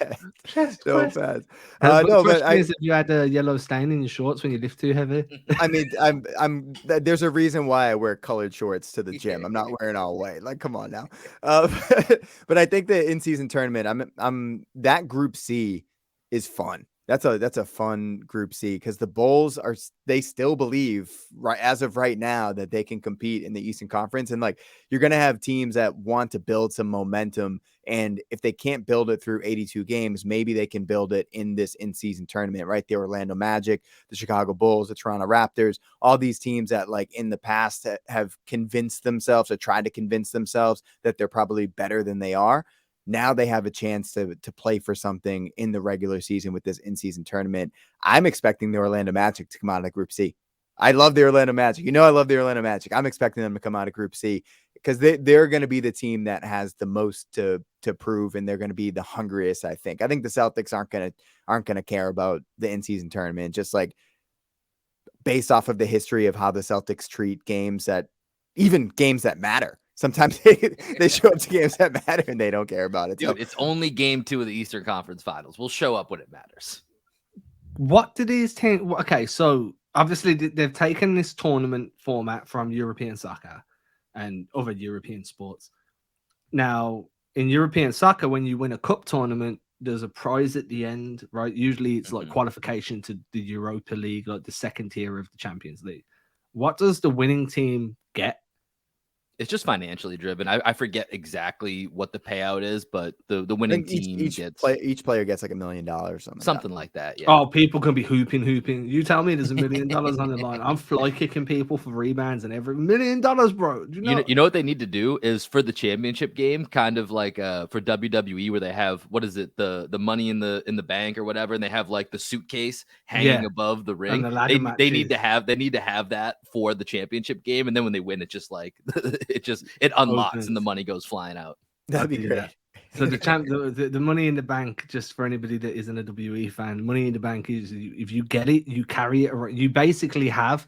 No pads. If you had a yellow stain in your shorts when you lift too heavy. I mean, there's a reason why I wear colored shorts to the gym. I'm not wearing all white. Like, come on now. But I think the in-season tournament, I'm that Group C is fun. That's a fun Group C because the Bulls they still believe right as of right now that they can compete in the Eastern Conference, and like you're gonna have teams that want to build some momentum, and if they can't build it through 82 games, maybe they can build it in this in-season tournament, right? The Orlando Magic, the Chicago Bulls, the Toronto Raptors, all these teams that like in the past have convinced themselves or tried to convince themselves that they're probably better than they are. Now they have a chance to play for something in the regular season with this in-season tournament. I'm expecting the Orlando Magic to come out of Group C. I love the Orlando Magic. I love the Orlando Magic. I'm expecting them to come out of Group C because they're going to be the team that has the most to prove, and they're going to be the hungriest, I think. I think the Celtics aren't going to care about the in-season tournament, just like based off of the history of how the Celtics treat games that matter. Sometimes they show up to games that matter and they don't care about it. Dude, it's only game 2 of the Eastern Conference Finals. We'll show up when it matters. What do these teams? Okay, so obviously they've taken this tournament format from European soccer and other European sports. Now, in European soccer, when you win a cup tournament, there's a prize at the end, right? Usually it's like Mhm. qualification to the Europa League, like the second tier of the Champions League. What does the winning team get? It's just financially driven. I forget exactly what the payout is, but the I winning think team gets each player gets like $1 million or something. something like that. Yeah. Oh, people can be hooping. You tell me there's $1 million on the line. I'm fly kicking people for rebounds and every $1 million, bro. Do You know what they need to do is for the championship game, kind of like for WWE, where they have what is it, the money in the bank or whatever, and they have like the suitcase hanging Yeah, above the and ring. the ladder They need to matches have that for the championship game, and then when they win, it just like it unlocks and the opens. money goes flying out. That'd I'll be do great. that. So the Money in the Bank, just for anybody that isn't a WE fan, Money in the Bank is if you get it, you carry it around. You basically have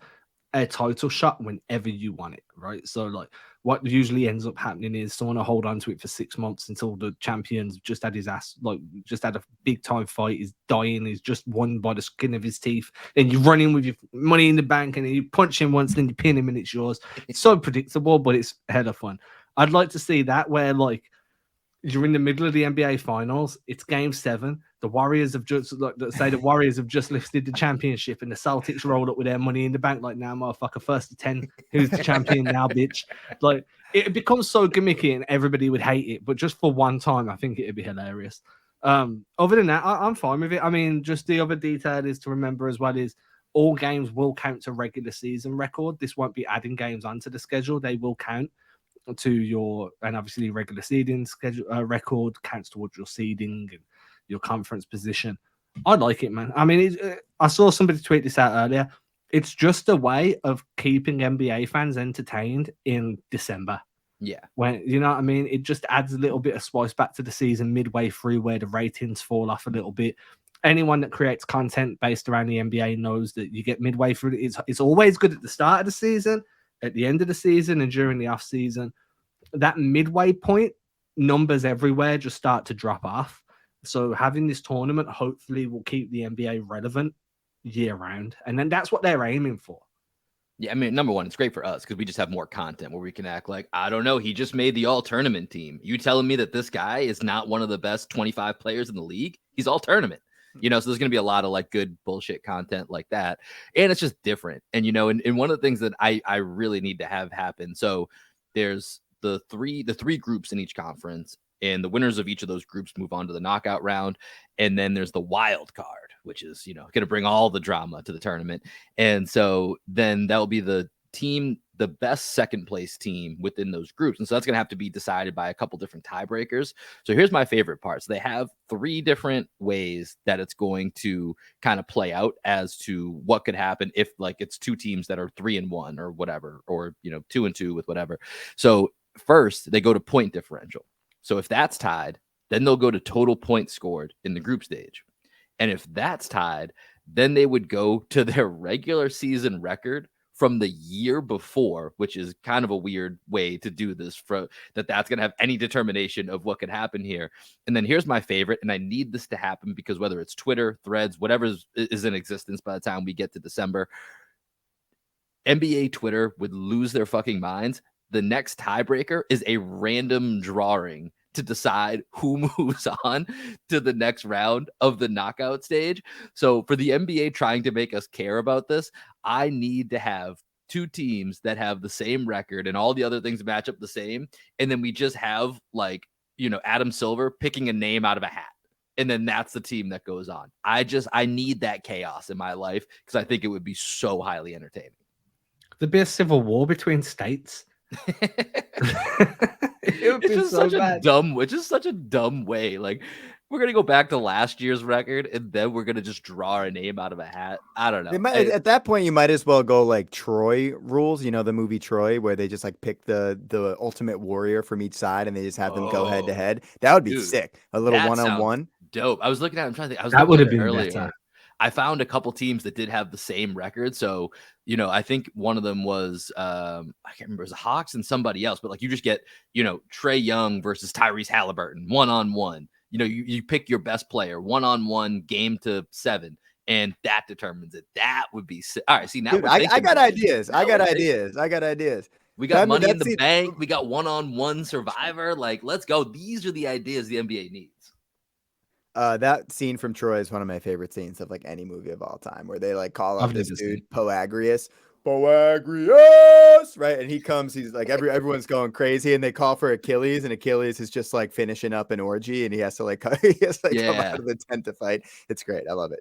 a title shot whenever you want it, right? So like what usually ends up happening is someone will hold on to it for 6 months until the champion's just had his ass, like just had a big time fight, he's dying, he's just won by the skin of his teeth. Then you run in with your Money in the Bank and then you punch him once, then you pin him and it's yours. It's so predictable, but it's hella fun. I'd like to see that where like you're in the middle of the NBA finals. It's game 7. The Warriors have just the Warriors have just lifted the championship, and the Celtics rolled up with their Money in the Bank. Like, now, motherfucker, first to 10. Who's the champion now, bitch? Like, it becomes so gimmicky, and everybody would hate it. But just for one time, I think it'd be hilarious. Other than that, I'm fine with it. I mean, just the other detail is to remember as well is all games will count to regular season record. This won't be adding games onto the schedule. They will count to your, and obviously regular seeding schedule record counts towards your seeding and your conference position. I like it, man. I mean, I saw somebody tweet this out earlier. It's just a way of keeping NBA fans entertained in December. Yeah. When, you know what I mean? It just adds a little bit of spice back to the season midway through where the ratings fall off a little bit. Anyone that creates content based around the NBA knows that you get midway through. It's always good at the start of the season, at the end of the season, and during the off season. That midway point, numbers everywhere just start to drop off. So having this tournament hopefully will keep the NBA relevant year round. And then that's what they're aiming for. Yeah, I mean, number one, it's great for us because we just have more content where we can act like, I don't know, he just made the all-tournament team. You telling me that this guy is not one of the best 25 players in the league? He's all-tournament. You know, so there's going to be a lot of like good bullshit content like that. And it's just different. And, you know, and one of the things that I really need to have happen. So there's the three groups in each conference, and the winners of each of those groups move on to the knockout round. And then there's the wild card, which is, you know, going to bring all the drama to the tournament. And so then that will be the team, the best second place team within those groups. And so that's going to have to be decided by a couple different tiebreakers. So here's my favorite part. So they have 3 different ways that it's going to kind of play out as to what could happen if like it's 2 teams that are 3-1 or whatever, or, you know, 2-2 with whatever. So first they go to point differential. So if that's tied, then they'll go to total points scored in the group stage. And if that's tied, then they would go to their regular season record from the year before, which is kind of a weird way to do this, for that's going to have any determination of what could happen here. And then here's my favorite, and I need this to happen because whether it's Twitter, Threads, whatever is in existence by the time we get to December, NBA Twitter would lose their fucking minds. The next tiebreaker is a random drawing to decide who moves on to the next round of the knockout stage. So for the NBA trying to make us care about this, I need to have 2 teams that have the same record and all the other things match up the same. And then we just have like, you know, Adam Silver picking a name out of a hat. And then that's the team that goes on. I need that chaos in my life because I think it would be so highly entertaining. There'd be a civil war between states. It's just such a dumb way. Like, we're gonna go back to last year's record and then we're gonna just draw a name out of a hat. I don't know. At that point, you might as well go like Troy rules. You know, the movie Troy, where they just like pick the ultimate warrior from each side and they just have them go head to head. That would be sick. A little one-on-one. Dope. I was looking at. I'm trying to think. That would have been earlier. Better. I found a couple teams that did have the same record. So, you know, I think one of them was, I can't remember, it was the Hawks and somebody else, but like you just get, you know, Trae Young versus Tyrese Halliburton, 1-on-1. You know, you pick your best player, 1-on-1, game to 7, and that determines it. That would be sick. All right, see, now dude, I got ideas. I got ideas. We got Money in the Bank. We got 1-on-1 Survivor. Like, let's go. These are the ideas the NBA needs. That scene from Troy is one of my favorite scenes of like any movie of all time, where they like call out I've this never dude seen. Poagrius, right? And he comes, he's like everyone's going crazy, and they call for Achilles, and Achilles is just like finishing up an orgy, and he has to like come Yeah. out of the tent to fight. It's great. I love it.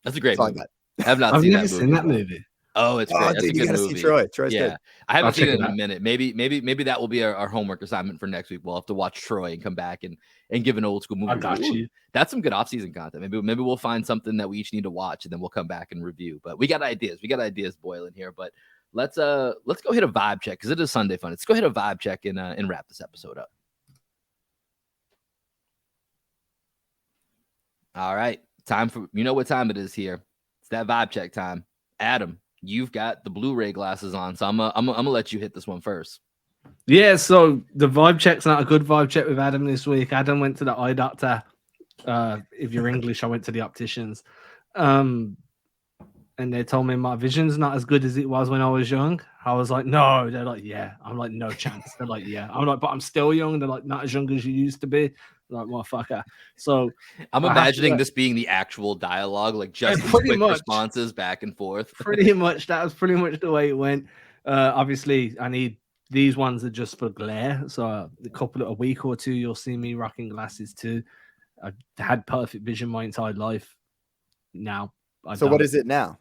That's a great That's all I movie. got. I have not I've seen never that seen movie. that but- movie. Oh, it's Oh, great. That's dude, a you good gotta see movie. Troy. Troy's Yeah, good. I haven't I'll seen check it it in a out. minute. Maybe that will be our homework assignment for next week. We'll have to watch Troy and come back and give an old school movie. I got review. you. That's some good off-season content. Maybe we'll find something that we each need to watch, and then we'll come back and review. But we got ideas. We got ideas boiling here. But let's go hit a vibe check because it is Sunday fun. Let's go hit a vibe check and wrap this episode up. All right, time for what time it is here. It's that vibe check time. Adam, you've got the Blu-ray glasses on, so I'm gonna let you hit this one first. Yeah, so the vibe check's not a good vibe check with Adam this week. Adam went to the eye doctor. If you're English, I went to the opticians. And they told me my vision's not as good as it was when I was young. I was like, no. They're like, yeah. I'm like, no chance. They're like, yeah. I'm like, but I'm still young. They're like, not as young as you used to be. Like, motherfucker. So I'm I have to, imagining like- this being the actual dialogue, like just these pretty quick much. responses back and forth. pretty much that was pretty much the way it went. Obviously, I need these ones are just for glare. So a week or two, you'll see me rocking glasses too. I've had perfect vision my entire life. Now, So what is it now?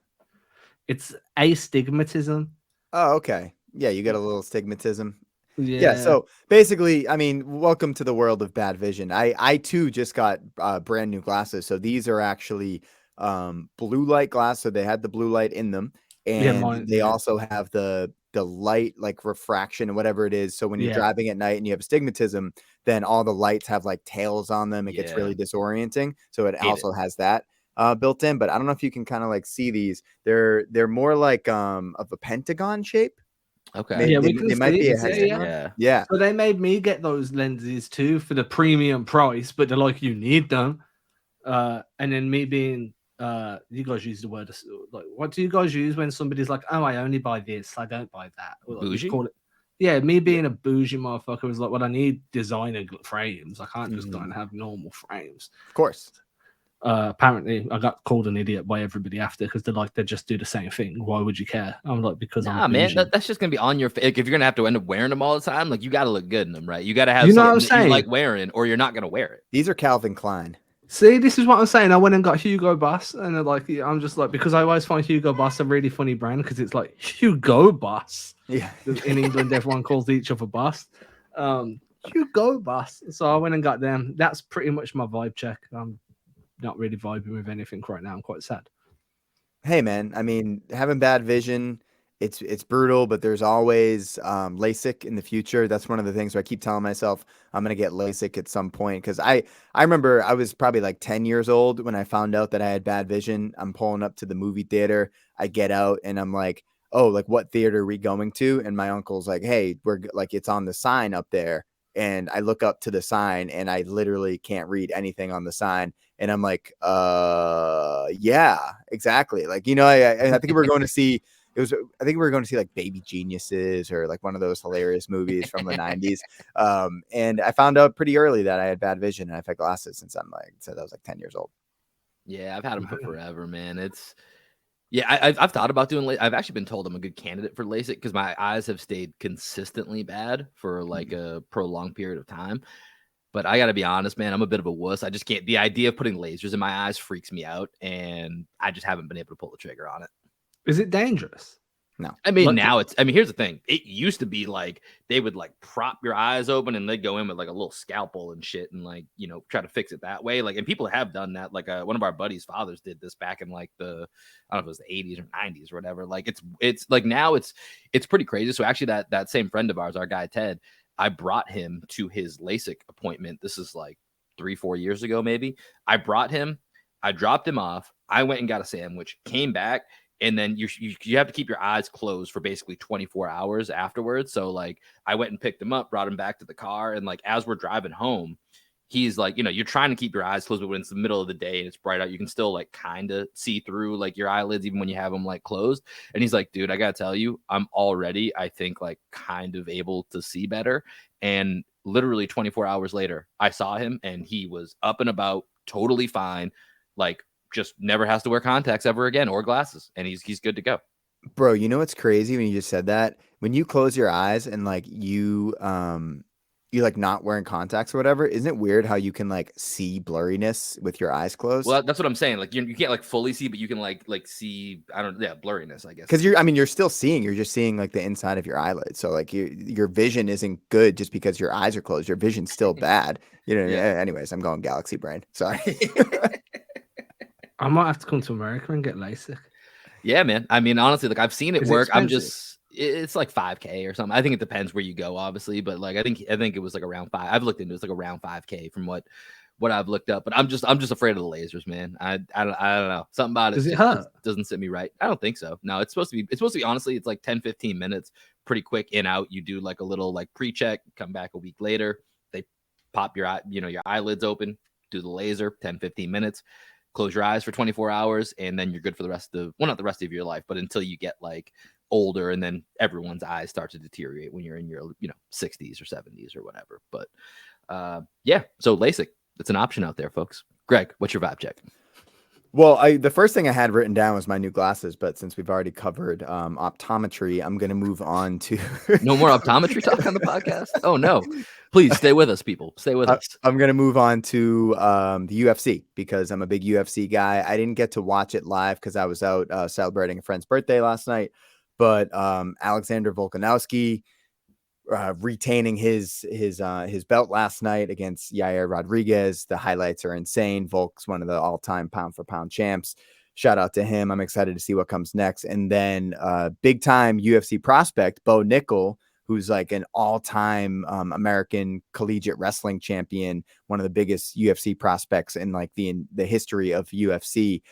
It's astigmatism. Oh, okay. Yeah, you got a little stigmatism. Yeah. Yeah, so basically, I mean, welcome to the world of bad vision. I too just got brand new glasses. So these are actually blue light glass. So they had the blue light in them, and they also have the light like refraction and whatever it is. So when you're driving at night and you have astigmatism, then all the lights have like tails on them. It gets really disorienting. So it also has that built in. But I don't know if you can kind of like see these. They're more like of a pentagon shape. Okay. Yeah, they might be a hexagon. Yeah. So they made me get those lenses too for the premium price, but they're like, you need them. And then me being, you guys use the word like, what do you guys use when somebody's like, oh, I only buy this, I don't buy that? Like, bougie? Call it. Yeah, me being a bougie motherfucker was like, well, I need designer frames. I can't just go and have normal frames. Of course. Apparently, I got called an idiot by everybody after because they're like, they just do the same thing. Why would you care? I'm like, because I'm man, that's just gonna be on your face. Like, if you're gonna have to end up wearing them all the time, like you got to look good in them, right? You got to have something that you like wearing, or you're not gonna wear it. These are Calvin Klein. See, this is what I'm saying. I went and got Hugo Boss, and like, I'm just like, because I always find Hugo Boss a really funny brand because it's like Hugo Boss. Yeah. In England, everyone calls each other Boss. Hugo Boss. So I went and got them. That's pretty much my vibe check. I'm not really vibing with anything right now. I'm quite sad. Hey man, I mean, having bad vision, it's brutal, but there's always LASIK in the future. That's one of the things where I keep telling myself I'm gonna get LASIK at some point, because I remember I was probably like 10 years old when I found out that I had bad vision. I'm pulling up to the movie theater. I get out and I'm like, oh, like what theater are we going to? And my uncle's like, hey, we're like, it's on the sign up there. And I look up to the sign and I literally can't read anything on the sign. And I'm like, yeah, exactly. Like, you know, I think we're going to see, I think we were going to see like Baby Geniuses or like one of those hilarious movies from the 90s. And I found out pretty early that I had bad vision, and I've had glasses since I was like 10 years old. Yeah, I've had them for forever, man. I've thought about doing. I've actually been told I'm a good candidate for LASIK because my eyes have stayed consistently bad for like a prolonged period of time. But I got to be honest, man, I'm a bit of a wuss. I just can't. The idea of putting lasers in my eyes freaks me out, and I just haven't been able to pull the trigger on it. Is it dangerous? No. I mean, now it's. I mean, here's the thing. It used to be like they would like prop your eyes open and they'd go in with like a little scalpel and shit and like, you know, try to fix it that way. Like, and people have done that. Like, one of our buddies' fathers did this back in like I don't know if it was the 80s or 90s or whatever. Like, it's like now it's pretty crazy. So actually, that same friend of ours, our guy Ted, I brought him to his LASIK appointment. This is like 3-4 years ago, maybe. I brought him. I dropped him off. I went and got a sandwich. Came back. And then you have to keep your eyes closed for basically 24 hours afterwards. So like I went and picked him up, brought him back to the car. And like, as we're driving home, he's like, you know, you're trying to keep your eyes closed, but when it's the middle of the day and it's bright out, you can still like kind of see through like your eyelids, even when you have them like closed. And he's like, dude, I got to tell you, I'm already, I think like kind of able to see better. And literally 24 hours later, I saw him and he was up and about, totally fine. Like, just never has to wear contacts ever again or glasses, and he's good to go. Bro, you know what's crazy when you just said that? When you close your eyes and like you like not wearing contacts or whatever, isn't it weird how you can like see blurriness with your eyes closed? Well, that's what I'm saying. Like, you can't like fully see, but you can like see, I don't, yeah, blurriness, I guess. Because you're still seeing, you're just seeing like the inside of your eyelid. So like your vision isn't good just because your eyes are closed. Your vision's still bad. You know. Yeah. Anyways, I'm going galaxy brain. Sorry. I might have to come to America and get LASIK. Yeah, man. I mean, honestly, like I've seen it Is it work. expensive? It's like $5K or something. I think it depends where you go, obviously, but like I think it was like around $5. I've looked into it, it's like around $5K from what I've looked up. But I'm just afraid of the lasers, man. I don't know. Something about it Does it just hurt? doesn't sit me right. I don't think so. No, it's supposed to be honestly, it's like 10-15 minutes, pretty quick in out. You do like a little like pre-check, come back a week later, they pop your your eyelids open, do the laser, 10-15 minutes. Close your eyes for 24 hours, and then you're good for the rest of not the rest of your life, but until you get like older, and then everyone's eyes start to deteriorate when you're in your 60s or 70s or whatever. But yeah, so LASIK, it's an option out there, folks. Greg, what's your vibe check? Well, the first thing I had written down was my new glasses, but since we've already covered optometry, I'm going to move on to no more optometry talk on the podcast. Oh no, please stay with us, people. Stay with us. I'm going to move on to the UFC because I'm a big UFC guy. I didn't get to watch it live because I was out celebrating a friend's birthday last night, but Alexander Volkanovski retaining his belt last night against Yair Rodriguez. The highlights are insane. Volk's one of the all-time pound for pound champs. Shout out to him. I'm excited to see what comes next. And then big time UFC prospect Bo Nickel, who's like an all-time American collegiate wrestling champion, one of the biggest UFC prospects in like the history of UFC.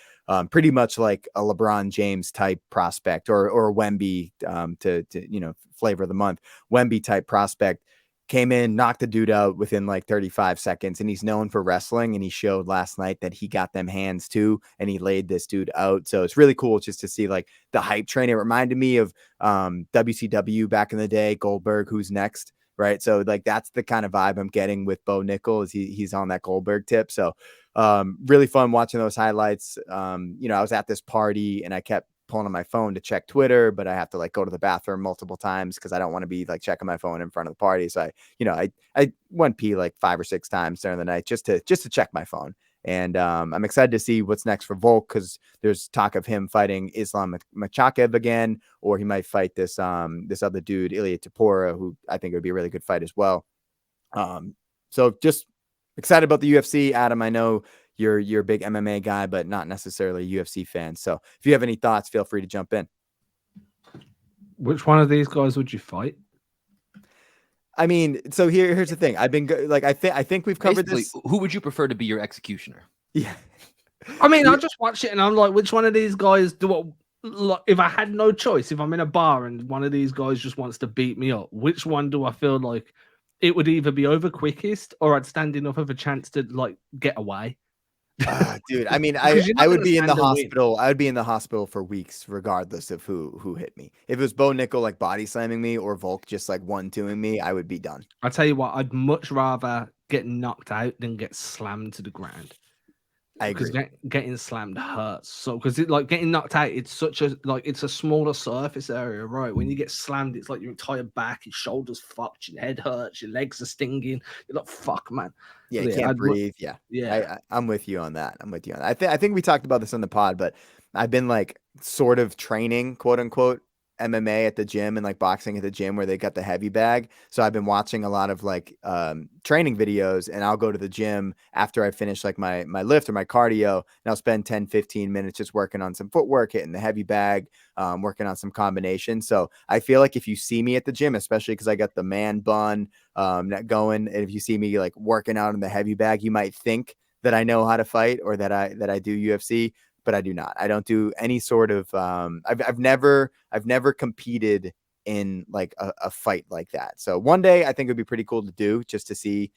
Pretty much like a LeBron James type prospect or Wemby to flavor of the month. Wemby type prospect came in, knocked the dude out within like 35 seconds. And he's known for wrestling. And he showed last night that he got them hands too. And he laid this dude out. So it's really cool just to see like the hype train. It reminded me of WCW back in the day, Goldberg, who's next. Right. So like that's the kind of vibe I'm getting with Bo Nickel is he's on that Goldberg tip. So really fun watching those highlights. I was at this party and I kept pulling on my phone to check Twitter, but I have to like go to the bathroom multiple times because I don't want to be like checking my phone in front of the party. So I went pee like 5 or 6 times during the night just to check my phone. And I'm excited to see what's next for Volk because there's talk of him fighting Islam Makhachev again, or he might fight this other dude, Ilia Topuria, who I think would be a really good fight as well. So just excited about the UFC. Adam, I know you're a big MMA guy, but not necessarily a UFC fan. So if you have any thoughts, feel free to jump in. Which one of these guys would you fight? I mean, so here's the thing. I've been like, I think we've covered Basically, this. Who would you prefer to be your executioner? Yeah. I mean, I just watch it and I'm like, which one of these guys if I had no choice, if I'm in a bar and one of these guys just wants to beat me up, which one do I feel like it would either be over quickest or I'd stand enough of a chance to like get away? Dude, I mean, I would be in the hospital. I would be in the hospital for weeks, regardless of who hit me. If it was Bo Nickel like body slamming me or Volk just like 1-2ing me, I would be done. I'll tell you what, I'd much rather get knocked out than get slammed to the ground. I agree. Because getting slammed hurts. So because it like getting knocked out, it's such a it's a smaller surface area, right? When you get slammed, it's like your entire back, your shoulders fucked, your head hurts, your legs are stinging. You're like, fuck, man. Yeah, you can't breathe. Yeah. I'm with you on that. I think we talked about this on the pod, but I've been like sort of training, quote unquote, MMA at the gym and like boxing at the gym where they got the heavy bag. So I've been watching a lot of like training videos, and I'll go to the gym after I finish like my lift or my cardio, and I'll spend 10-15 minutes just working on some footwork, hitting the heavy bag, working on some combinations. So I feel like if you see me at the gym, especially because I got the man bun going, and if you see me like working out in the heavy bag, you might think that I know how to fight or that I do UFC. But I do not. I don't do any sort of. I've never competed in like a fight like that. So one day I think it'd be pretty cool to do just to see.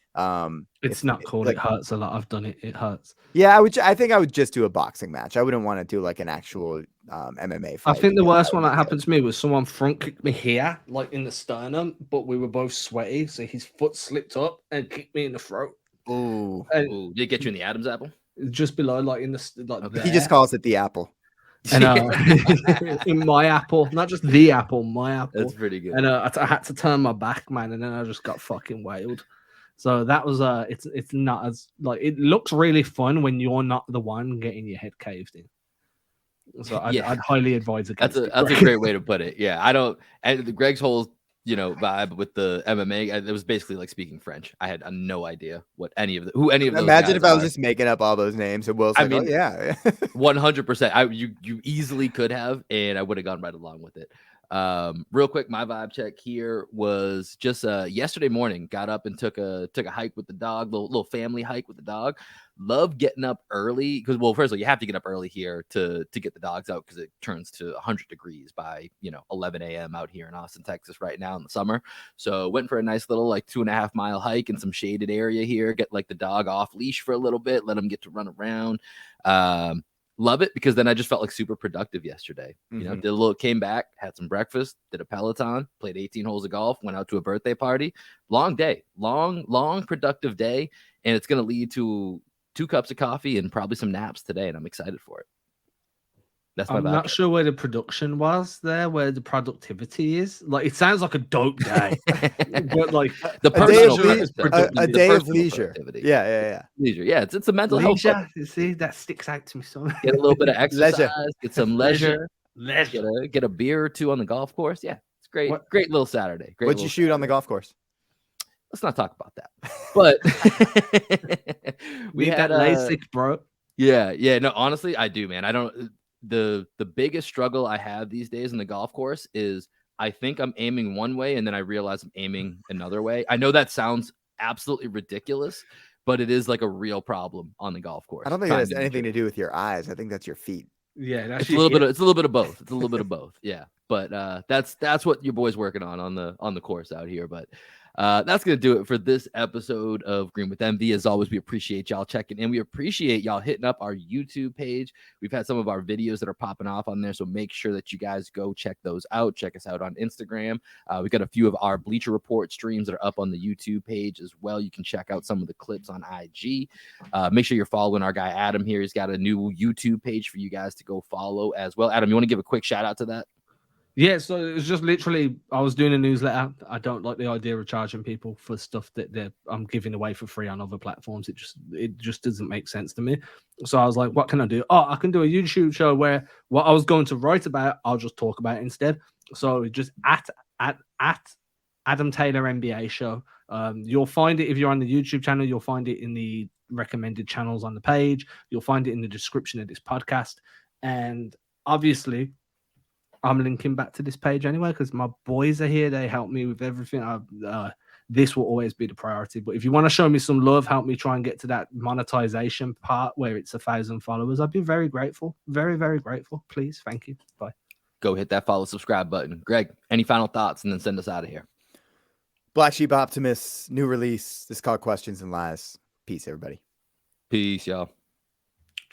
It's not cool. Like, it hurts a lot. I've done it. It hurts. Yeah, I think I would just do a boxing match. I wouldn't want to do like an actual MMA fight. I think the worst one that happened to me was someone front kicked me here, like in the sternum, but we were both sweaty, so his foot slipped up and kicked me in the throat. Ooh. Did it get you in the Adam's apple? just below, like in the like. Okay. He just calls it the apple. And in my apple, not just the apple, my apple. That's pretty good. And I had to turn my back, man, and then I just got fucking wailed. So that was it's not as like it looks really fun when you're not the one getting your head caved in. So I'd highly advise against it. That's a great way to put it. Yeah, I don't. And the Greg's whole vibe with the MMA, it was basically like speaking French. I had no idea what any of those. Imagine if I was just making up all those names and Will's like, oh yeah, 100%. You easily could have, and I would have gone right along with it. Real quick, my vibe check here was just yesterday morning. Got up and took a hike with the dog, little family hike with the dog. Love getting up early because, well, first of all, you have to get up early here to get the dogs out because it turns to 100 degrees by 11 a.m. out here in Austin, Texas, right now in the summer. So went for a nice little 2.5 mile hike in some shaded area here. Get the dog off leash for a little bit, let him get to run around. Love it because then I just felt super productive yesterday. Came back, had some breakfast, did a Peloton, played 18 holes of golf, went out to a birthday party. Long day, long productive day, and it's going to lead to 2 cups of coffee and probably some naps today, and I'm excited for it. That's my I'm not sure where the production was there, where the productivity is. It sounds like a dope day, but a day of leisure. Yeah. Leisure. Yeah, it's a mental health. You see, that sticks out to me so much. Get a little bit of exercise, get some leisure. Get a beer or 2 on the golf course. Yeah, it's great. Great little Saturday. What'd you shoot on the golf course? Let's not talk about that. But we had LASIK, bro. Yeah. No, honestly, I do, man. I don't. The biggest struggle I have these days in the golf course is I think I'm aiming one way and then I realize I'm aiming another way. I know that sounds absolutely ridiculous, but it is a real problem on the golf course. I don't think it has anything to do with your eyes. I think that's your feet. Yeah, it's a little bit of both. It's a little bit of both. Yeah, but that's what your boy's working on the course out here. But that's going to do it for this episode of Green with Envy. As always, we appreciate y'all checking in. We appreciate y'all hitting up our YouTube page. We've had some of our videos that are popping off on there, so make sure that you guys go check those out. Check us out on Instagram. We've got a few of our Bleacher Report streams that are up on the YouTube page as well. You can check out some of the clips on IG. Make sure you're following our guy Adam here. He's got a new YouTube page for you guys to go follow as well. Adam, you want to give a quick shout out to that? Yeah, so it was just literally, I was doing a newsletter. I don't like the idea of charging people for stuff that I'm giving away for free on other platforms. It just doesn't make sense to me. So I was like, what can I do? Oh, I can do a YouTube show where what I was going to write about, I'll just talk about it instead. So just at Adam Taylor NBA show. You'll find it if you're on the YouTube channel. You'll find it in the recommended channels on the page. You'll find it in the description of this podcast. And obviously, I'm linking back to this page anyway because my boys are here. They help me with everything. This will always be the priority. But if you want to show me some love, help me try and get to that monetization part where it's 1,000 followers. I'd be very grateful. Very, very grateful. Please. Thank you. Bye. Go hit that follow, subscribe button. Greg, any final thoughts and then send us out of here? Black Sheep Optimus, new release. This is called Questions and Lies. Peace, everybody. Peace, y'all.